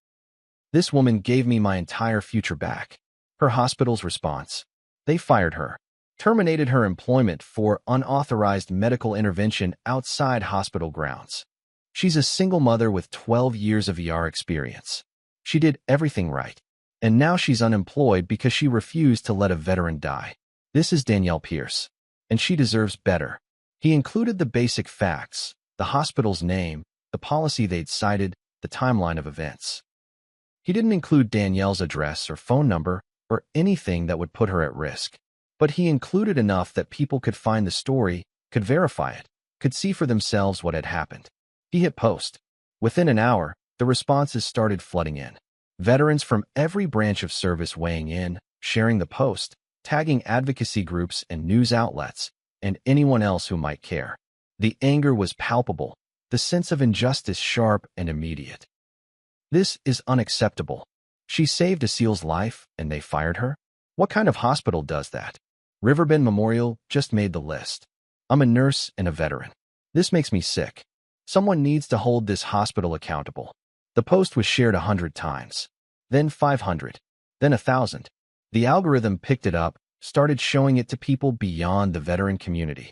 This woman gave me my entire future back." Her hospital's response: "They fired her, terminated her employment for unauthorized medical intervention outside hospital grounds. She's a single mother with 12 years of ER experience. She did everything right. And now she's unemployed because she refused to let a veteran die. This is Danielle Pierce, and she deserves better." He included the basic facts, the hospital's name, the policy they'd cited, the timeline of events. He didn't include Danielle's address or phone number or anything that would put her at risk. But he included enough that people could find the story, could verify it, could see for themselves what had happened. He hit post. Within an hour, the responses started flooding in. Veterans from every branch of service weighing in, sharing the post, tagging advocacy groups and news outlets, and anyone else who might care. The anger was palpable, the sense of injustice sharp and immediate. "This is unacceptable. She saved a SEAL's life, and they fired her? What kind of hospital does that? Riverbend Memorial just made the list. I'm a nurse and a veteran. This makes me sick. Someone needs to hold this hospital accountable." The post was shared 100 times, then 500, then 1,000. The algorithm picked it up, started showing it to people beyond the veteran community.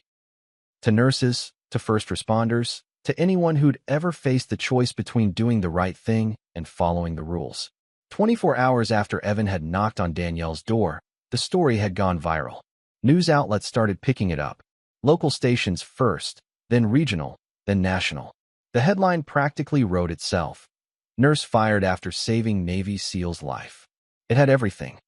To nurses, to first responders, to anyone who'd ever faced the choice between doing the right thing and following the rules. 24 hours after Evan had knocked on Danielle's door, the story had gone viral. News outlets started picking it up. Local stations first, then regional, then national. The headline practically wrote itself. "Nurse fired after saving Navy SEAL's life." It had everything.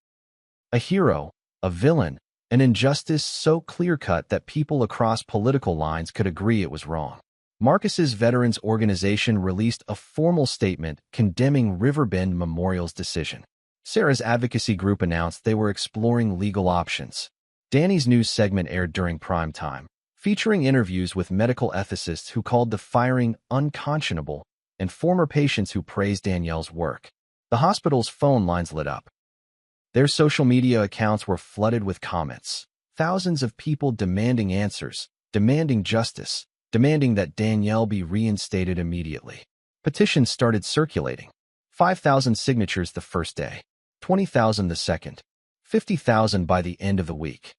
A hero, a villain, an injustice so clear-cut that people across political lines could agree it was wrong. Marcus's Veterans Organization released a formal statement condemning Riverbend Memorial's decision. Sarah's advocacy group announced they were exploring legal options. Danny's news segment aired during prime time, featuring interviews with medical ethicists who called the firing unconscionable and former patients who praised Danielle's work. The hospital's phone lines lit up. Their social media accounts were flooded with comments. Thousands of people demanding answers, demanding justice, demanding that Danielle be reinstated immediately. Petitions started circulating. 5,000 signatures the first day, 20,000 the second, 50,000 by the end of the week.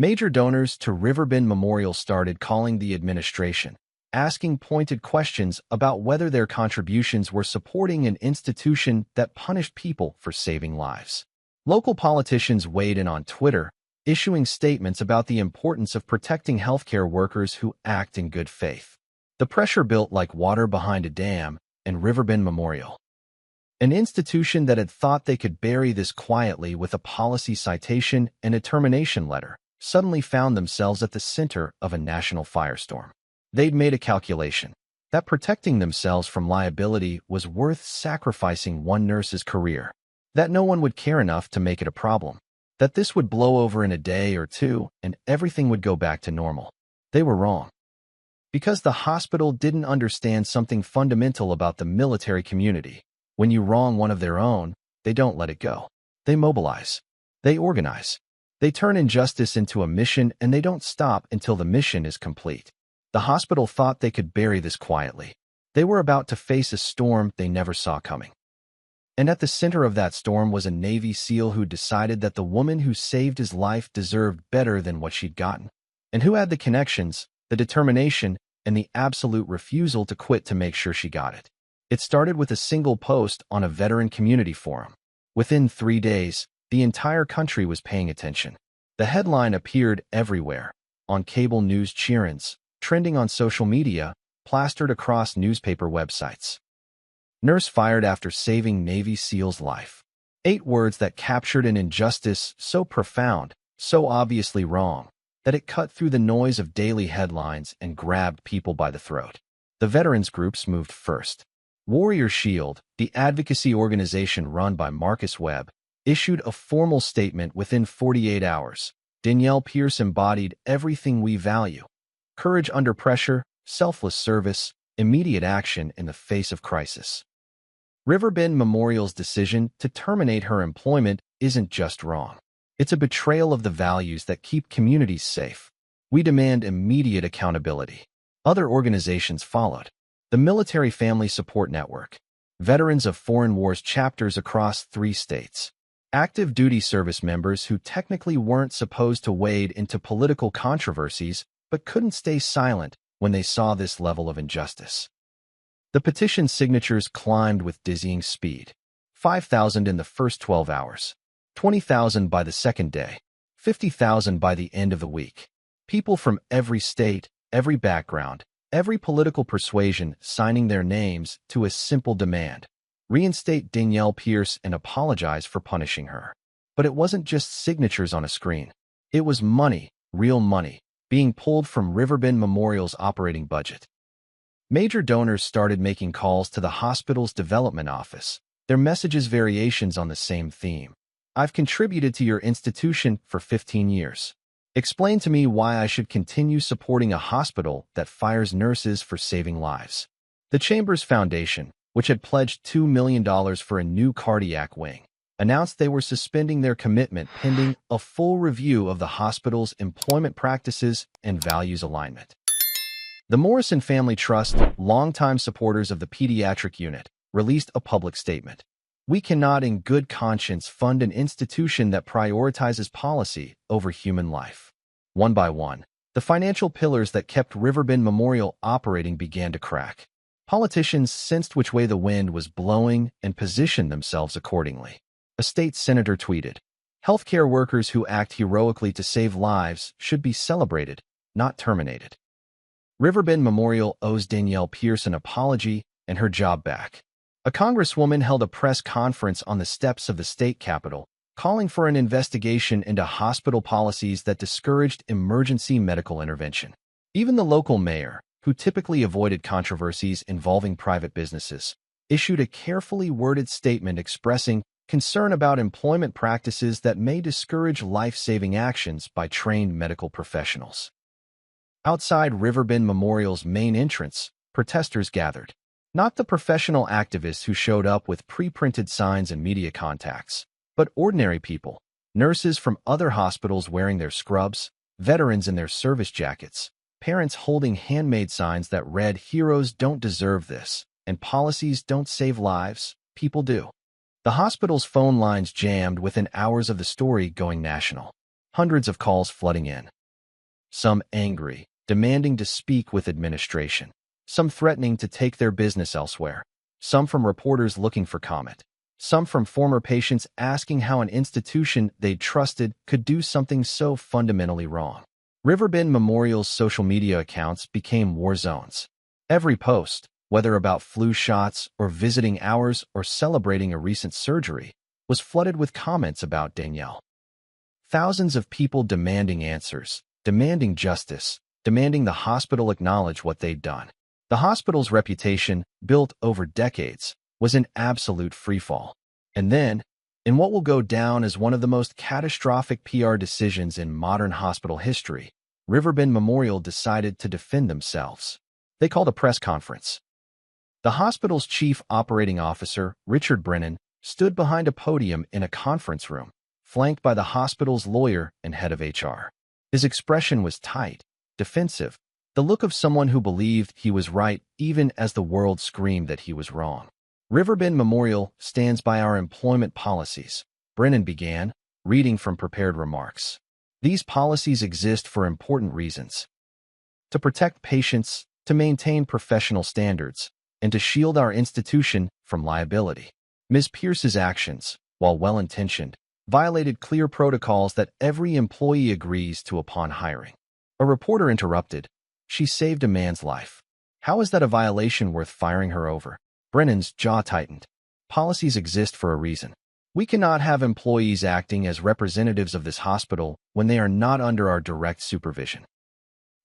Major donors to Riverbend Memorial started calling the administration, asking pointed questions about whether their contributions were supporting an institution that punished people for saving lives. Local politicians weighed in on Twitter, issuing statements about the importance of protecting healthcare workers who act in good faith. The pressure built like water behind a dam, and Riverbend Memorial, an institution that had thought they could bury this quietly with a policy citation and a termination letter, suddenly found themselves at the center of a national firestorm. They'd made a calculation that protecting themselves from liability was worth sacrificing one nurse's career, that no one would care enough to make it a problem, that this would blow over in a day or two and everything would go back to normal. They were wrong. Because the hospital didn't understand something fundamental about the military community. When you wrong one of their own, they don't let it go. They mobilize. They organize. They turn injustice into a mission, and they don't stop until the mission is complete. The hospital thought they could bury this quietly. They were about to face a storm they never saw coming. And at the center of that storm was a Navy SEAL who decided that the woman who saved his life deserved better than what she'd gotten, and who had the connections, the determination, and the absolute refusal to quit to make sure she got it. It started with a single post on a veteran community forum. Within 3 days, the entire country was paying attention. The headline appeared everywhere, on cable news cheer-ins, trending on social media, plastered across newspaper websites. Nurse fired after saving Navy SEAL's life. 8 words that captured an injustice so profound, so obviously wrong, that it cut through the noise of daily headlines and grabbed people by the throat. The veterans groups moved first. Warrior Shield, the advocacy organization run by Marcus Webb, issued a formal statement within 48 hours. Danielle Pierce embodied everything we value: courage under pressure, selfless service, immediate action in the face of crisis. Riverbend Memorial's decision to terminate her employment isn't just wrong. It's a betrayal of the values that keep communities safe. We demand immediate accountability. Other organizations followed. The Military Family Support Network, veterans of foreign wars chapters across 3 states, active duty service members who technically weren't supposed to wade into political controversies but couldn't stay silent when they saw this level of injustice. The petition signatures climbed with dizzying speed. 5,000 in the first 12 hours. 20,000 by the second day, 50,000 by the end of the week. People from every state, every background, every political persuasion signing their names to a simple demand: reinstate Danielle Pierce and apologize for punishing her. But it wasn't just signatures on a screen. It was money, real money, being pulled from Riverbend Memorial's operating budget. Major donors started making calls to the hospital's development office, their messages variations on the same theme. I've contributed to your institution for 15 years. Explain to me why I should continue supporting a hospital that fires nurses for saving lives. The Chambers Foundation, which had pledged $2 million for a new cardiac wing, announced they were suspending their commitment pending a full review of the hospital's employment practices and values alignment. The Morrison Family Trust, longtime supporters of the pediatric unit, released a public statement. We cannot in good conscience fund an institution that prioritizes policy over human life. One by one, the financial pillars that kept Riverbend Memorial operating began to crack. Politicians sensed which way the wind was blowing and positioned themselves accordingly. A state senator tweeted, "Healthcare workers who act heroically to save lives should be celebrated, not terminated." Riverbend Memorial owes Danielle Pierce an apology and her job back. A congresswoman held a press conference on the steps of the state capitol, calling for an investigation into hospital policies that discouraged emergency medical intervention. Even the local mayor, who typically avoided controversies involving private businesses, issued a carefully worded statement expressing concern about employment practices that may discourage life-saving actions by trained medical professionals. Outside Riverbend Memorial's main entrance, protesters gathered. Not the professional activists who showed up with pre-printed signs and media contacts, but ordinary people, nurses from other hospitals wearing their scrubs, veterans in their service jackets, parents holding handmade signs that read "Heroes don't deserve this," and "Policies don't save lives, people do." The hospital's phone lines jammed within hours of the story going national. hundreds of calls flooding in. Some angry, demanding to speak with administration. Some threatening to take their business elsewhere. Some from reporters looking for comment. Some from former patients asking how an institution they'd trusted could do something so fundamentally wrong. Riverbend Memorial's social media accounts became war zones. Every post, whether about flu shots or visiting hours or celebrating a recent surgery, was flooded with comments about Danielle. Thousands of people demanding answers, demanding justice, demanding the hospital acknowledge what they'd done. The hospital's reputation, built over decades, was in absolute freefall. And then, in what will go down as one of the most catastrophic PR decisions in modern hospital history, Riverbend Memorial decided to defend themselves. They called a press conference. The hospital's chief operating officer, Richard Brennan, stood behind a podium in a conference room, flanked by the hospital's lawyer and head of HR. His expression was tight, defensive, the look of someone who believed he was right even as the world screamed that he was wrong. Riverbend Memorial stands by our employment policies, Brennan began, reading from prepared remarks. These policies exist for important reasons. To protect patients, to maintain professional standards, and to shield our institution from liability. Ms. Pierce's actions, while well-intentioned, violated clear protocols that every employee agrees to upon hiring. A reporter interrupted. She saved a man's life. How is that a violation worth firing her over? Brennan's jaw tightened. Policies exist for a reason. We cannot have employees acting as representatives of this hospital when they are not under our direct supervision.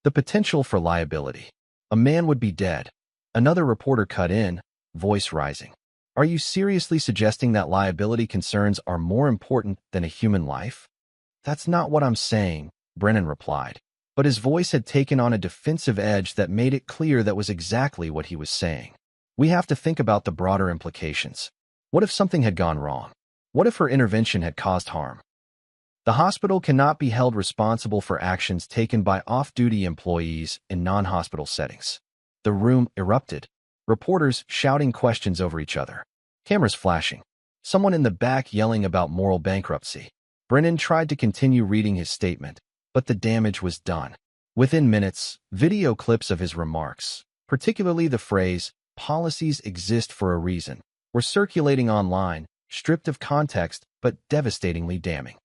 The potential for liability. A man would be dead. Another reporter cut in, voice rising. Are you seriously suggesting that liability concerns are more important than a human life? That's not what I'm saying, Brennan replied. But his voice had taken on a defensive edge that made it clear that was exactly what he was saying. We have to think about the broader implications. What if something had gone wrong? What if her intervention had caused harm? The hospital cannot be held responsible for actions taken by off-duty employees in non-hospital settings. The room erupted. Reporters shouting questions over each other. Cameras flashing. Someone in the back yelling about moral bankruptcy. Brennan tried to continue reading his statement, but the damage was done. Within minutes, video clips of his remarks, particularly the phrase, "policies exist for a reason," were circulating online, stripped of context but devastatingly damning.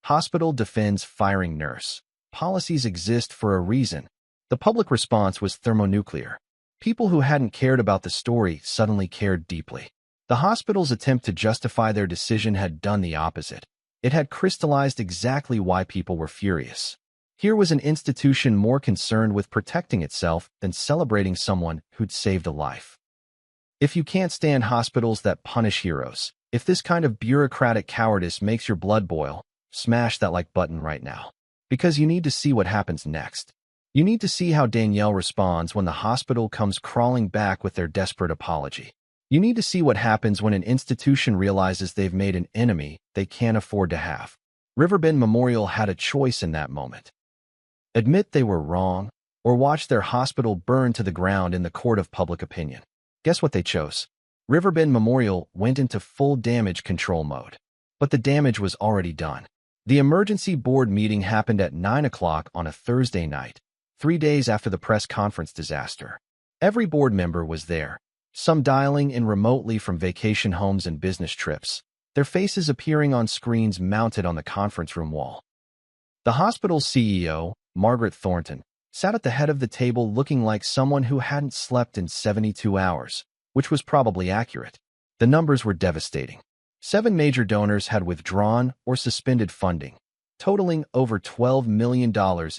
Hospital defends firing nurse. Policies exist for a reason. The public response was thermonuclear. People who hadn't cared about the story suddenly cared deeply. The hospital's attempt to justify their decision had done the opposite. It had crystallized exactly why people were furious. Here was an institution more concerned with protecting itself than celebrating someone who'd saved a life. If you can't stand hospitals that punish heroes, if this kind of bureaucratic cowardice makes your blood boil, smash that like button right now. Because you need to see what happens next. You need to see how Danielle responds when the hospital comes crawling back with their desperate apology. You need to see what happens when an institution realizes they've made an enemy they can't afford to have. Riverbend Memorial had a choice in that moment. Admit they were wrong, or watch their hospital burn to the ground in the court of public opinion. Guess what they chose? Riverbend Memorial went into full damage control mode. But the damage was already done. The emergency board meeting happened at 9 o'clock on a Thursday night, 3 days after the press conference disaster. Every board member was there, some dialing in remotely from vacation homes and business trips, their faces appearing on screens mounted on the conference room wall. The hospital's CEO, Margaret Thornton, sat at the head of the table looking like someone who hadn't slept in 72 hours, which was probably accurate. The numbers were devastating. 7 major donors had withdrawn or suspended funding, totaling over $12 million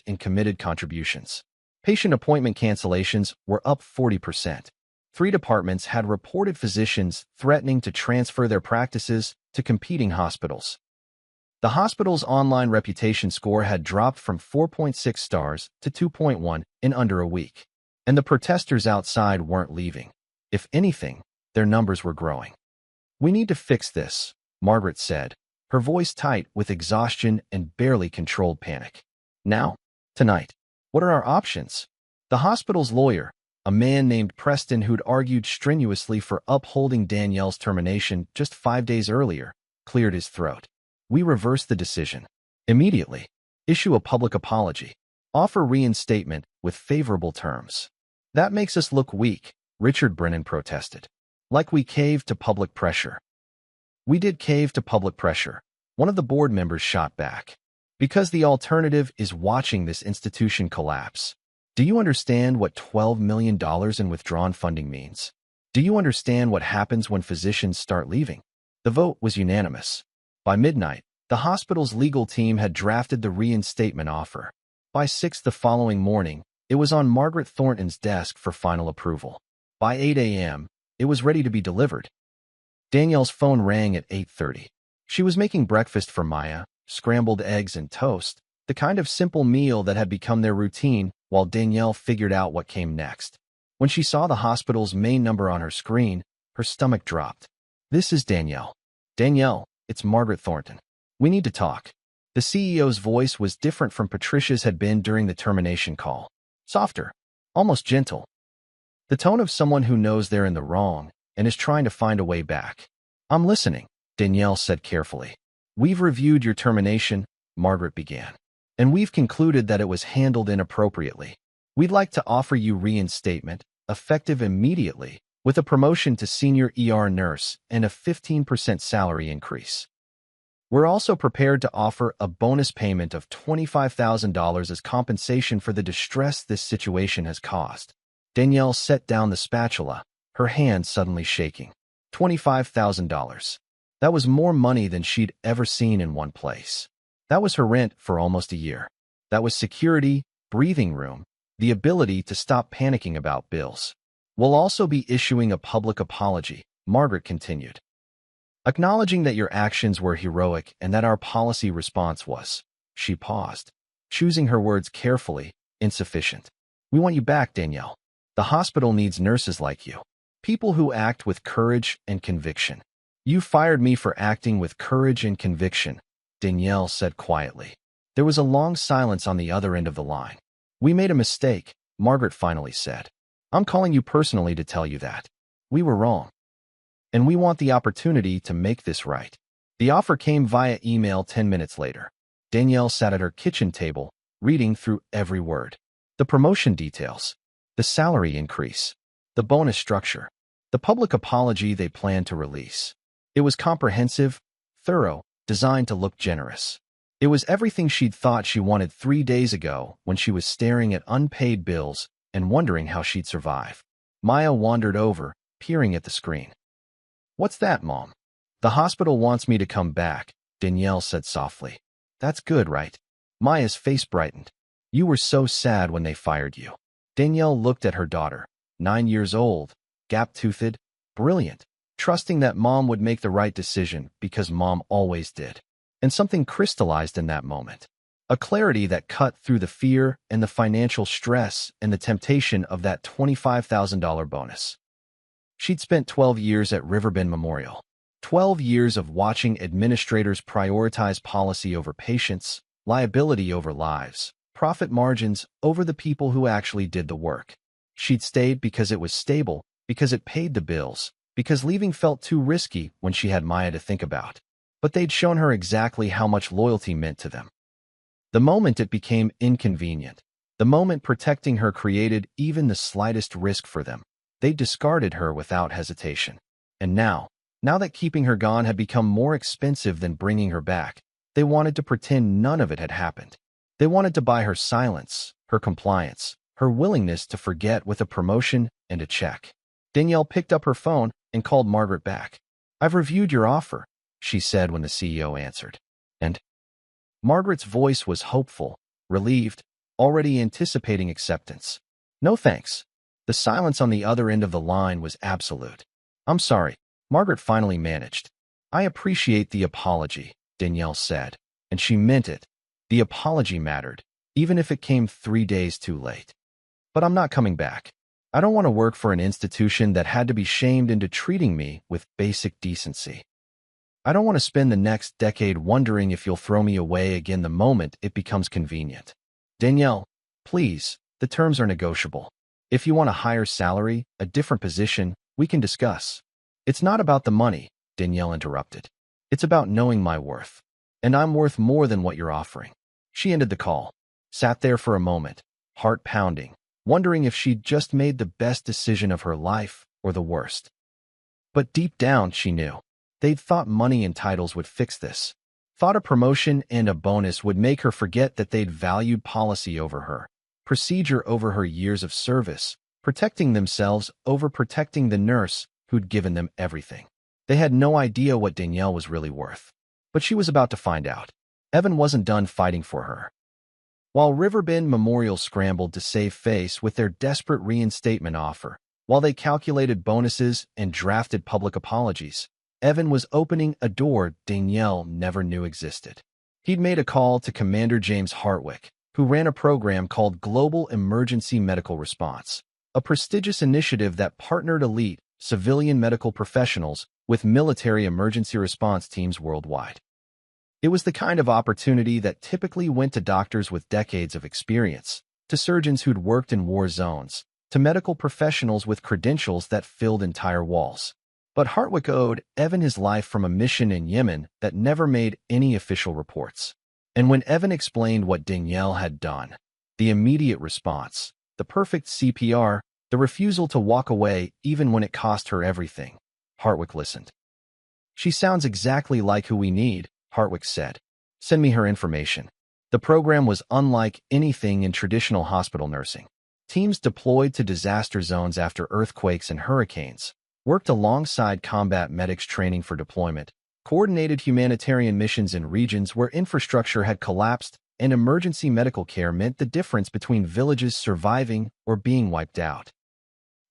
in committed contributions. Patient appointment cancellations were up 40%. 3 departments had reported physicians threatening to transfer their practices to competing hospitals. The hospital's online reputation score had dropped from 4.6 stars to 2.1 in under a week. And the protesters outside weren't leaving. If anything, their numbers were growing. We need to fix this, Margaret said, her voice tight with exhaustion and barely controlled panic. Now, tonight, what are our options? The hospital's lawyer, a man named Preston who'd argued strenuously for upholding Danielle's termination just 5 days earlier, cleared his throat. We reverse the decision. Immediately. Issue a public apology. Offer reinstatement with favorable terms. That makes us look weak, Richard Brennan protested. Like we caved to public pressure. We did cave to public pressure, one of the board members shot back. Because the alternative is watching this institution collapse. Do you understand what $12 million in withdrawn funding means? Do you understand what happens when physicians start leaving? The vote was unanimous. By midnight, the hospital's legal team had drafted the reinstatement offer. By 6 the following morning, it was on Margaret Thornton's desk for final approval. By 8 a.m., it was ready to be delivered. Danielle's phone rang at 8:30. She was making breakfast for Maya, scrambled eggs and toast, the kind of simple meal that had become their routine, while Danielle figured out what came next. When she saw the hospital's main number on her screen, her stomach dropped. This is Danielle. Danielle, it's Margaret Thornton. We need to talk. The CEO's voice was different from Patricia's had been during the termination call. Softer, almost gentle. The tone of someone who knows they're in the wrong and is trying to find a way back. I'm listening, Danielle said carefully. We've reviewed your termination, Margaret began, and we've concluded that it was handled inappropriately. We'd like to offer you reinstatement, effective immediately, with a promotion to senior ER nurse and a 15% salary increase. We're also prepared to offer a bonus payment of $25,000 as compensation for the distress this situation has caused. Danielle set down the spatula, her hand suddenly shaking. $25,000. That was more money than she'd ever seen in one place. That was her rent for almost a year. That was security, breathing room, the ability to stop panicking about bills. We'll also be issuing a public apology, Margaret continued. Acknowledging that your actions were heroic and that our policy response was, she paused, choosing her words carefully, insufficient. We want you back, Danielle. The hospital needs nurses like you. People who act with courage and conviction. You fired me for acting with courage and conviction, Danielle said quietly. There was a long silence on the other end of the line. We made a mistake, Margaret finally said. I'm calling you personally to tell you that. We were wrong. And we want the opportunity to make this right. The offer came via email 10 minutes later. Danielle sat at her kitchen table, reading through every word. The promotion details, the salary increase, the bonus structure, the public apology they planned to release. It was comprehensive, thorough, designed to look generous. It was everything she'd thought she wanted 3 days ago when she was staring at unpaid bills and wondering how she'd survive. Maya wandered over, peering at the screen. What's that, Mom? The hospital wants me to come back, Danielle said softly. That's good, right? Maya's face brightened. You were so sad when they fired you. Danielle looked at her daughter, 9 years old, gap-toothed, brilliant, trusting that Mom would make the right decision because Mom always did. And something crystallized in that moment. A clarity that cut through the fear and the financial stress and the temptation of that $25,000 bonus. She'd spent 12 years at Riverbend Memorial. 12 years of watching administrators prioritize policy over patients, liability over lives, profit margins over the people who actually did the work. She'd stayed because it was stable, because it paid the bills, because leaving felt too risky when she had Maya to think about. But they'd shown her exactly how much loyalty meant to them. The moment it became inconvenient, the moment protecting her created even the slightest risk for them, they discarded her without hesitation. And now that keeping her gone had become more expensive than bringing her back, they wanted to pretend none of it had happened. They wanted to buy her silence, her compliance, her willingness to forget with a promotion and a check. Danielle picked up her phone and called Margaret back. I've reviewed your offer, she said when the CEO answered. And Margaret's voice was hopeful, relieved, already anticipating acceptance. No thanks. The silence on the other end of the line was absolute. I'm sorry, Margaret finally managed. I appreciate the apology, Danielle said, and she meant it. The apology mattered, even if it came 3 days too late. But I'm not coming back. I don't want to work for an institution that had to be shamed into treating me with basic decency. I don't want to spend the next decade wondering if you'll throw me away again the moment it becomes convenient. Danielle, please, the terms are negotiable. If you want a higher salary, a different position, we can discuss. It's not about the money, Danielle interrupted. It's about knowing my worth. and I'm worth more than what you're offering. She ended the call, sat there for a moment, heart pounding, wondering if she'd just made the best decision of her life or the worst. But deep down, she knew. They'd thought money and titles would fix this. Thought a promotion and a bonus would make her forget that they'd valued policy over her, procedure over her years of service, protecting themselves over protecting the nurse who'd given them everything. They had no idea what Danielle was really worth. But she was about to find out. Evan wasn't done fighting for her. While Riverbend Memorial scrambled to save face with their desperate reinstatement offer, while they calculated bonuses and drafted public apologies, Evan was opening a door Danielle never knew existed. He'd made a call to Commander James Hartwick, who ran a program called Global Emergency Medical Response, a prestigious initiative that partnered elite civilian medical professionals with military emergency response teams worldwide. It was the kind of opportunity that typically went to doctors with decades of experience, to surgeons who'd worked in war zones, to medical professionals with credentials that filled entire walls. But Hartwick owed Evan his life from a mission in Yemen that never made any official reports. And when Evan explained what Danielle had done, the immediate response, the perfect CPR, the refusal to walk away even when it cost her everything, Hartwick listened. "She sounds exactly like who we need," Hartwick said. "Send me her information." The program was unlike anything in traditional hospital nursing. Teams deployed to disaster zones after earthquakes and hurricanes, worked alongside combat medics training for deployment, coordinated humanitarian missions in regions where infrastructure had collapsed, and emergency medical care meant the difference between villages surviving or being wiped out.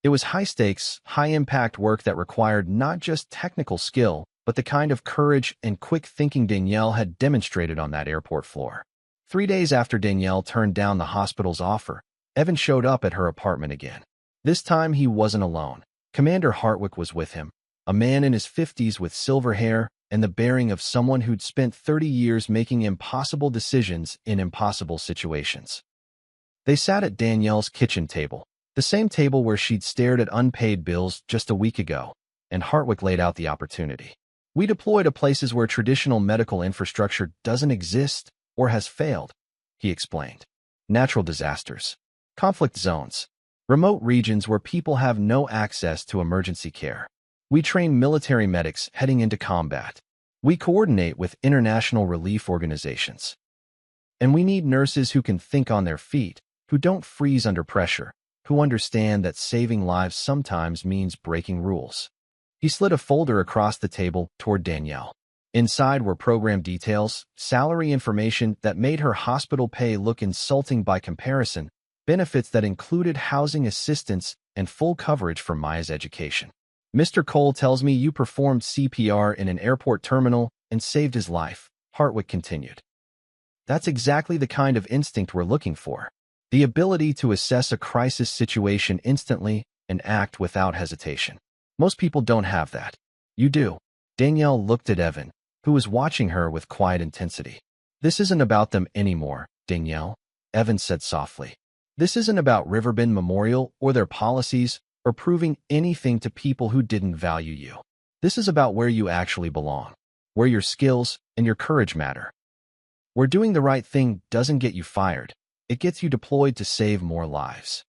It was high-stakes, high-impact work that required not just technical skill, but the kind of courage and quick thinking Danielle had demonstrated on that airport floor. 3 days after Danielle turned down the hospital's offer, Evan showed up at her apartment again. This time he wasn't alone. Commander Hartwick was with him, a man in his 50s with silver hair and the bearing of someone who'd spent 30 years making impossible decisions in impossible situations. They sat at Danielle's kitchen table, the same table where she'd stared at unpaid bills just a week ago, and Hartwick laid out the opportunity. "We deploy to places where traditional medical infrastructure doesn't exist or has failed," he explained. "Natural disasters, conflict zones, remote regions where people have no access to emergency care. We train military medics heading into combat. We coordinate with international relief organizations. And we need nurses who can think on their feet, who don't freeze under pressure, who understand that saving lives sometimes means breaking rules." He slid a folder across the table toward Danielle. Inside were program details, salary information that made her hospital pay look insulting by comparison, benefits that included housing assistance and full coverage for Maya's education. "Mr. Cole tells me you performed CPR in an airport terminal and saved his life," Hartwick continued. "That's exactly the kind of instinct we're looking for. The ability to assess a crisis situation instantly and act without hesitation. Most people don't have that. You do." Danielle looked at Evan, who was watching her with quiet intensity. "This isn't about them anymore, Danielle," Evan said softly. "This isn't about Riverbend Memorial or their policies or proving anything to people who didn't value you. This is about where you actually belong, where your skills and your courage matter. Where doing the right thing doesn't get you fired, it gets you deployed to save more lives."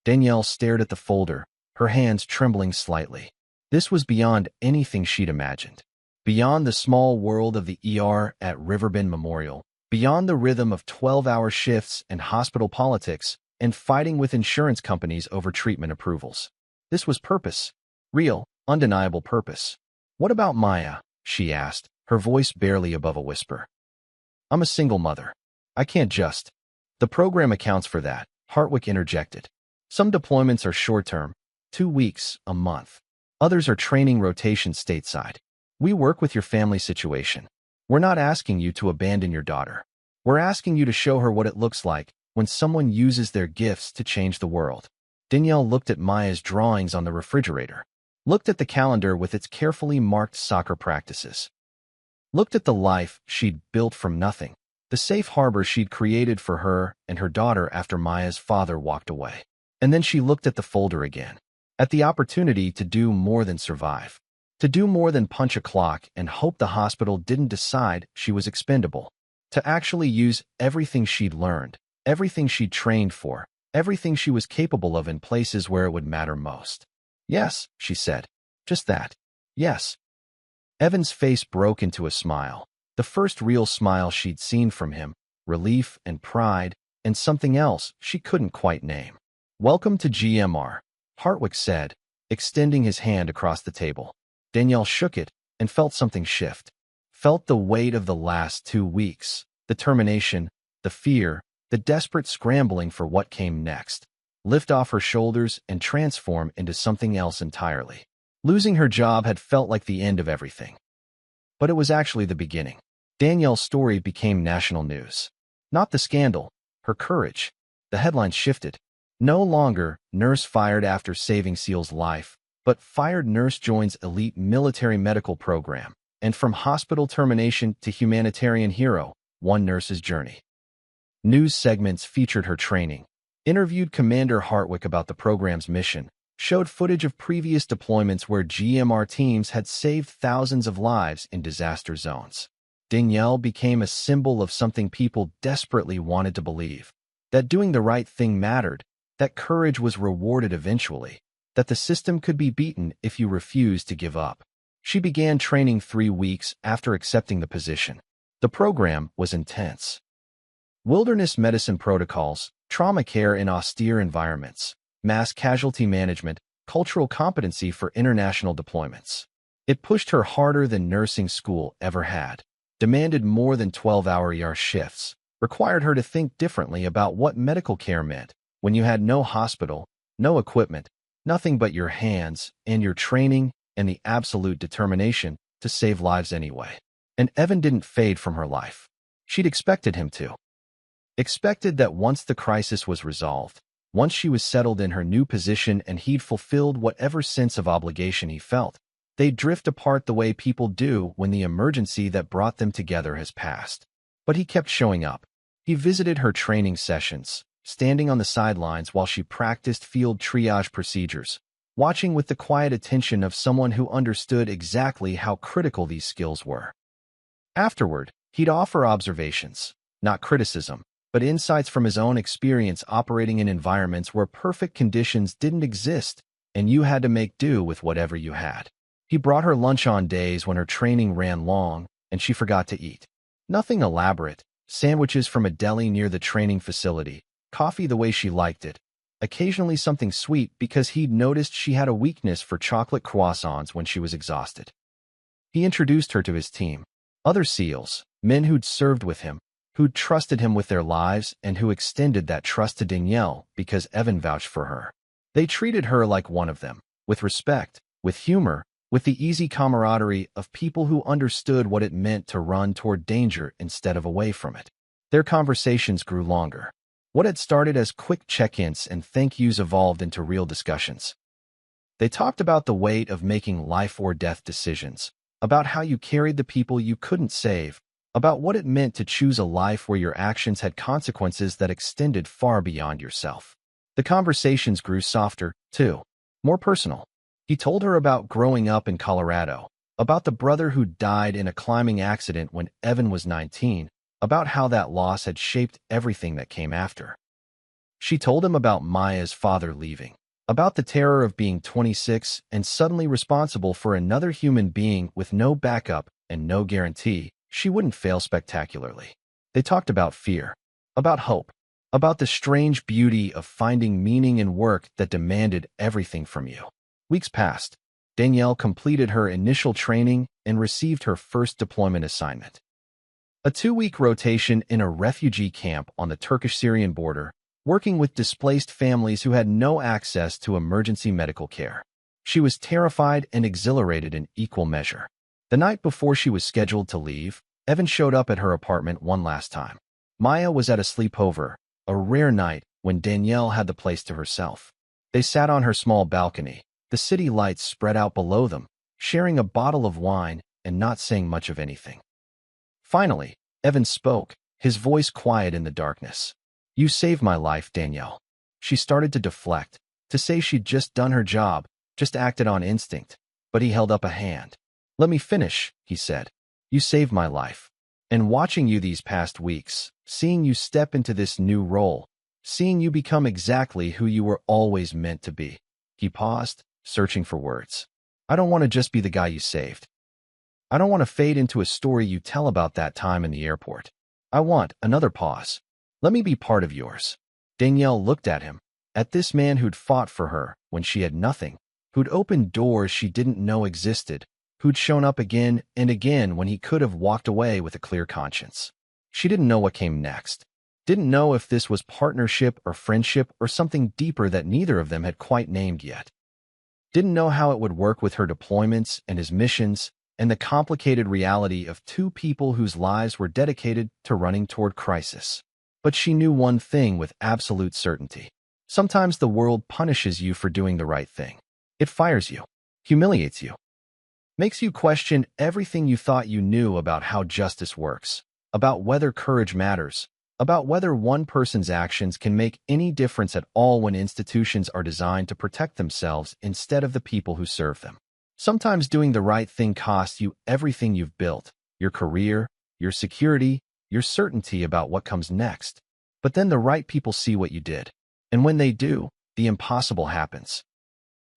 Danielle stared at the folder, her hands trembling slightly. This was beyond anything she'd imagined. Beyond the small world of the ER at Riverbend Memorial, beyond the rhythm of 12-hour shifts and hospital politics, and fighting with insurance companies over treatment approvals. This was purpose. Real, undeniable purpose. "What about Maya?" she asked, her voice barely above a whisper. "I'm a single mother. I can't just—" "The program accounts for that," Hartwick interjected. "Some deployments are short-term, 2 weeks, a month. Others are training rotations stateside. We work with your family situation. We're not asking you to abandon your daughter. We're asking you to show her what it looks like when someone uses their gifts to change the world." Danielle looked at Maya's drawings on the refrigerator, looked at the calendar with its carefully marked soccer practices, looked at the life she'd built from nothing, the safe harbor she'd created for her and her daughter after Maya's father walked away. And then she looked at the folder again, at the opportunity to do more than survive. To do more than punch a clock and hope the hospital didn't decide she was expendable. To actually use everything she'd learned, everything she'd trained for, everything she was capable of in places where it would matter most. Yes, she said. Just that. Yes. Evan's face broke into a smile. The first real smile she'd seen from him, relief and pride, and something else she couldn't quite name. Welcome to GMR, Hartwick said, extending his hand across the table. Danielle shook it and felt something shift. Felt the weight of the last 2 weeks, the termination, the fear, the desperate scrambling for what came next, lift off her shoulders and transform into something else entirely. Losing her job had felt like the end of everything. But it was actually the beginning. Danielle's story became national news. Not the scandal, her courage. The headlines shifted. No longer nurse fired after saving SEAL's life, but fired nurse joins elite military medical program. And from hospital termination to humanitarian hero, one nurse's journey. News segments featured her training, interviewed Commander Hartwick about the program's mission, showed footage of previous deployments where GMR teams had saved thousands of lives in disaster zones. Danielle became a symbol of something people desperately wanted to believe, that doing the right thing mattered, that courage was rewarded eventually, that the system could be beaten if you refused to give up. She began training 3 weeks after accepting the position. The program was intense. Wilderness medicine protocols, trauma care in austere environments, mass casualty management, cultural competency for international deployments. It pushed her harder than nursing school ever had, demanded more than 12-hour ER shifts, required her to think differently about what medical care meant when you had no hospital, no equipment, nothing but your hands and your training and the absolute determination to save lives anyway. And Evan didn't fade from her life. She'd expected him to. Expected that once the crisis was resolved, once she was settled in her new position and he'd fulfilled whatever sense of obligation he felt, they'd drift apart the way people do when the emergency that brought them together has passed. But he kept showing up. He visited her training sessions, standing on the sidelines while she practiced field triage procedures, watching with the quiet attention of someone who understood exactly how critical these skills were. Afterward, he'd offer observations, not criticism, but insights from his own experience operating in environments where perfect conditions didn't exist and you had to make do with whatever you had. He brought her lunch on days when her training ran long and she forgot to eat. Nothing elaborate, sandwiches from a deli near the training facility, coffee the way she liked it, occasionally something sweet because he'd noticed she had a weakness for chocolate croissants when she was exhausted. He introduced her to his team, other SEALs, men who'd served with him, who'd trusted him with their lives and who extended that trust to Danielle because Evan vouched for her. They treated her like one of them, with respect, with humor, with the easy camaraderie of people who understood what it meant to run toward danger instead of away from it. Their conversations grew longer. What had started as quick check-ins and thank yous evolved into real discussions. They talked about the weight of making life or death decisions, about how you carried the people you couldn't save, about what it meant to choose a life where your actions had consequences that extended far beyond yourself. The conversations grew softer, too, more personal. He told her about growing up in Colorado, about the brother who died in a climbing accident when Evan was 19, about how that loss had shaped everything that came after. She told him about Maya's father leaving, about the terror of being 26 and suddenly responsible for another human being with no backup and no guarantee she wouldn't fail spectacularly. They talked about fear, about hope, about the strange beauty of finding meaning in work that demanded everything from you. Weeks passed. Danielle completed her initial training and received her first deployment assignment. A 2-week rotation in a refugee camp on the Turkish-Syrian border, working with displaced families who had no access to emergency medical care. She was terrified and exhilarated in equal measure. The night before she was scheduled to leave, Evan showed up at her apartment one last time. Maya was at a sleepover, a rare night when Danielle had the place to herself. They sat on her small balcony, the city lights spread out below them, sharing a bottle of wine and not saying much of anything. Finally, Evan spoke, his voice quiet in the darkness. "You saved my life, Danielle." She started to deflect, to say she'd just done her job, just acted on instinct. but he held up a hand. "Let me finish," he said. "You saved my life. And watching you these past weeks, seeing you step into this new role, seeing you become exactly who you were always meant to be." He paused, searching for words. "I don't want to just be the guy you saved. I don't want to fade into a story you tell about that time in the airport. I want," another pause, "let me be part of yours." Danielle looked at him, at this man who'd fought for her when she had nothing, who'd opened doors she didn't know existed, who'd shown up again and again when he could have walked away with a clear conscience. She didn't know what came next, didn't know if this was partnership or friendship or something deeper that neither of them had quite named yet. Didn't know how it would work with her deployments and his missions, and the complicated reality of two people whose lives were dedicated to running toward crisis. But she knew one thing with absolute certainty. Sometimes the world punishes you for doing the right thing. It fires you, humiliates you, makes you question everything you thought you knew about how justice works, about whether courage matters, about whether one person's actions can make any difference at all when institutions are designed to protect themselves instead of the people who serve them. Sometimes doing the right thing costs you everything you've built, your career, your security, your certainty about what comes next. But then the right people see what you did. And when they do, the impossible happens.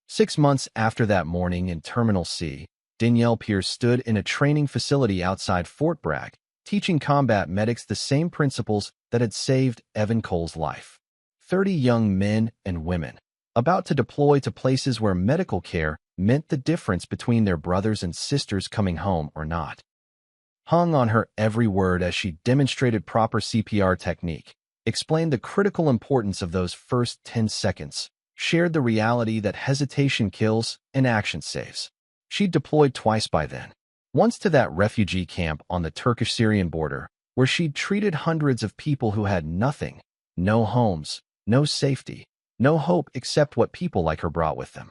6 months after that morning in Terminal C, Danielle Pierce stood in a training facility outside Fort Bragg, teaching combat medics the same principles that had saved Evan Cole's life. 30 young men and women, about to deploy to places where medical care meant the difference between their brothers and sisters coming home or not, hung on her every word as she demonstrated proper CPR technique, explained the critical importance of those first 10 seconds, shared the reality that hesitation kills and action saves. She'd deployed twice by then. Once to that refugee camp on the Turkish-Syrian border, where she'd treated hundreds of people who had nothing, no homes, no safety, no hope except what people like her brought with them.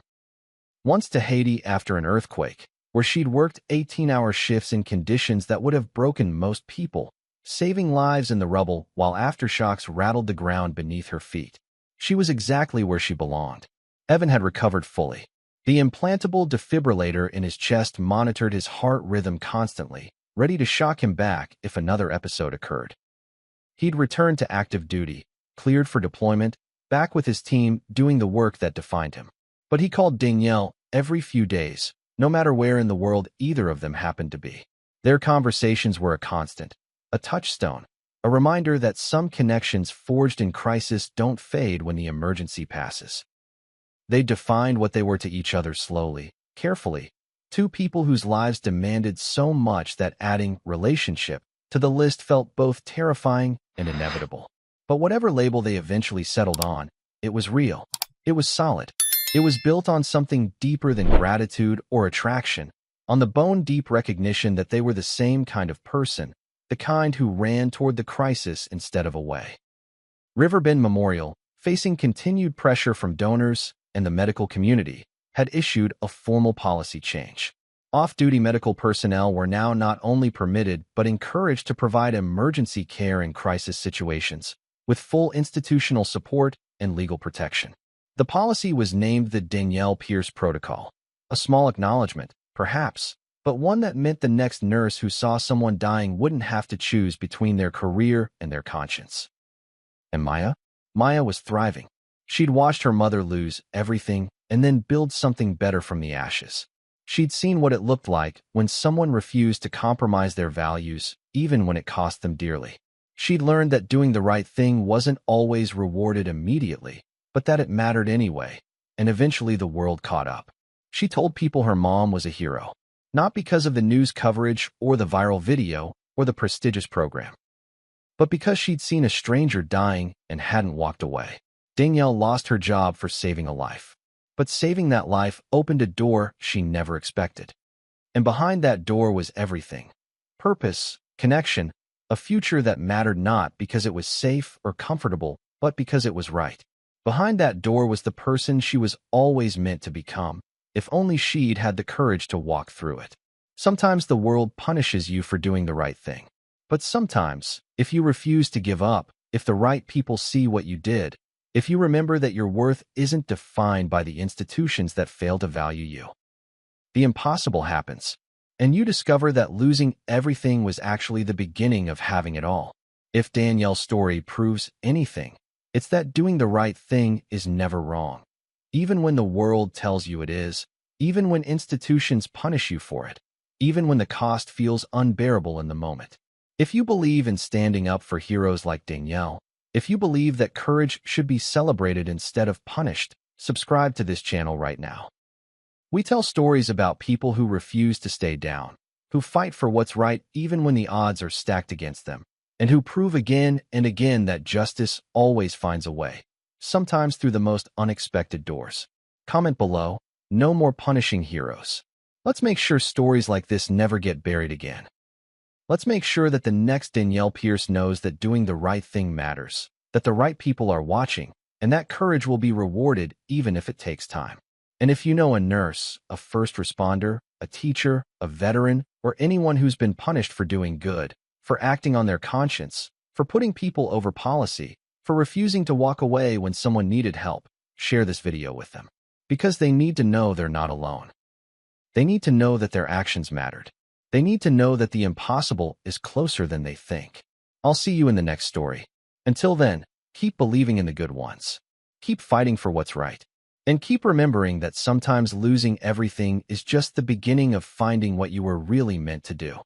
Once to Haiti after an earthquake, where she'd worked 18-hour shifts in conditions that would have broken most people, saving lives in the rubble while aftershocks rattled the ground beneath her feet. She was exactly where she belonged. Evan had recovered fully. The implantable defibrillator in his chest monitored his heart rhythm constantly, ready to shock him back if another episode occurred. He'd returned to active duty, cleared for deployment, back with his team doing the work that defined him. But he called Danielle every few days, no matter where in the world either of them happened to be. Their conversations were a constant, a touchstone, a reminder that some connections forged in crisis don't fade when the emergency passes. They defined what they were to each other slowly, carefully, two people whose lives demanded so much that adding relationship to the list felt both terrifying and inevitable. But whatever label they eventually settled on, it was real. It was solid. It was built on something deeper than gratitude or attraction, on the bone-deep recognition that they were the same kind of person, the kind who ran toward the crisis instead of away. Riverbend Memorial, facing continued pressure from donors and the medical community, had issued a formal policy change. Off-duty medical personnel were now not only permitted but encouraged to provide emergency care in crisis situations, with full institutional support and legal protection. The policy was named the Danielle Pierce Protocol, a small acknowledgement, perhaps, but one that meant the next nurse who saw someone dying wouldn't have to choose between their career and their conscience. And Maya? Maya was thriving. She'd watched her mother lose everything and then build something better from the ashes. She'd seen what it looked like when someone refused to compromise their values, even when it cost them dearly. She'd learned that doing the right thing wasn't always rewarded immediately, but that it mattered anyway, and eventually the world caught up. She told people her mom was a hero, not because of the news coverage or the viral video or the prestigious program, but because she'd seen a stranger dying and hadn't walked away. Danielle lost her job for saving a life, but saving that life opened a door she never expected. And behind that door was everything: purpose, connection, a future that mattered not because it was safe or comfortable, but because it was right. Behind that door was the person she was always meant to become, if only she'd had the courage to walk through it. Sometimes the world punishes you for doing the right thing. But sometimes, if you refuse to give up, if the right people see what you did, if you remember that your worth isn't defined by the institutions that fail to value you, the impossible happens, and you discover that losing everything was actually the beginning of having it all. If Danielle's story proves anything, it's that doing the right thing is never wrong. Even when the world tells you it is, even when institutions punish you for it, even when the cost feels unbearable in the moment. If you believe in standing up for heroes like Danielle, if you believe that courage should be celebrated instead of punished, subscribe to this channel right now. We tell stories about people who refuse to stay down, who fight for what's right even when the odds are stacked against them, and who prove again and again that justice always finds a way, sometimes through the most unexpected doors. Comment below, no more punishing heroes. Let's make sure stories like this never get buried again. Let's make sure that the next Danielle Pierce knows that doing the right thing matters, that the right people are watching, and that courage will be rewarded even if it takes time. And if you know a nurse, a first responder, a teacher, a veteran, or anyone who's been punished for doing good, for acting on their conscience, for putting people over policy, for refusing to walk away when someone needed help, share this video with them. Because they need to know they're not alone. They need to know that their actions mattered. They need to know that the impossible is closer than they think. I'll see you in the next story. Until then, keep believing in the good ones. Keep fighting for what's right. And keep remembering that sometimes losing everything is just the beginning of finding what you were really meant to do.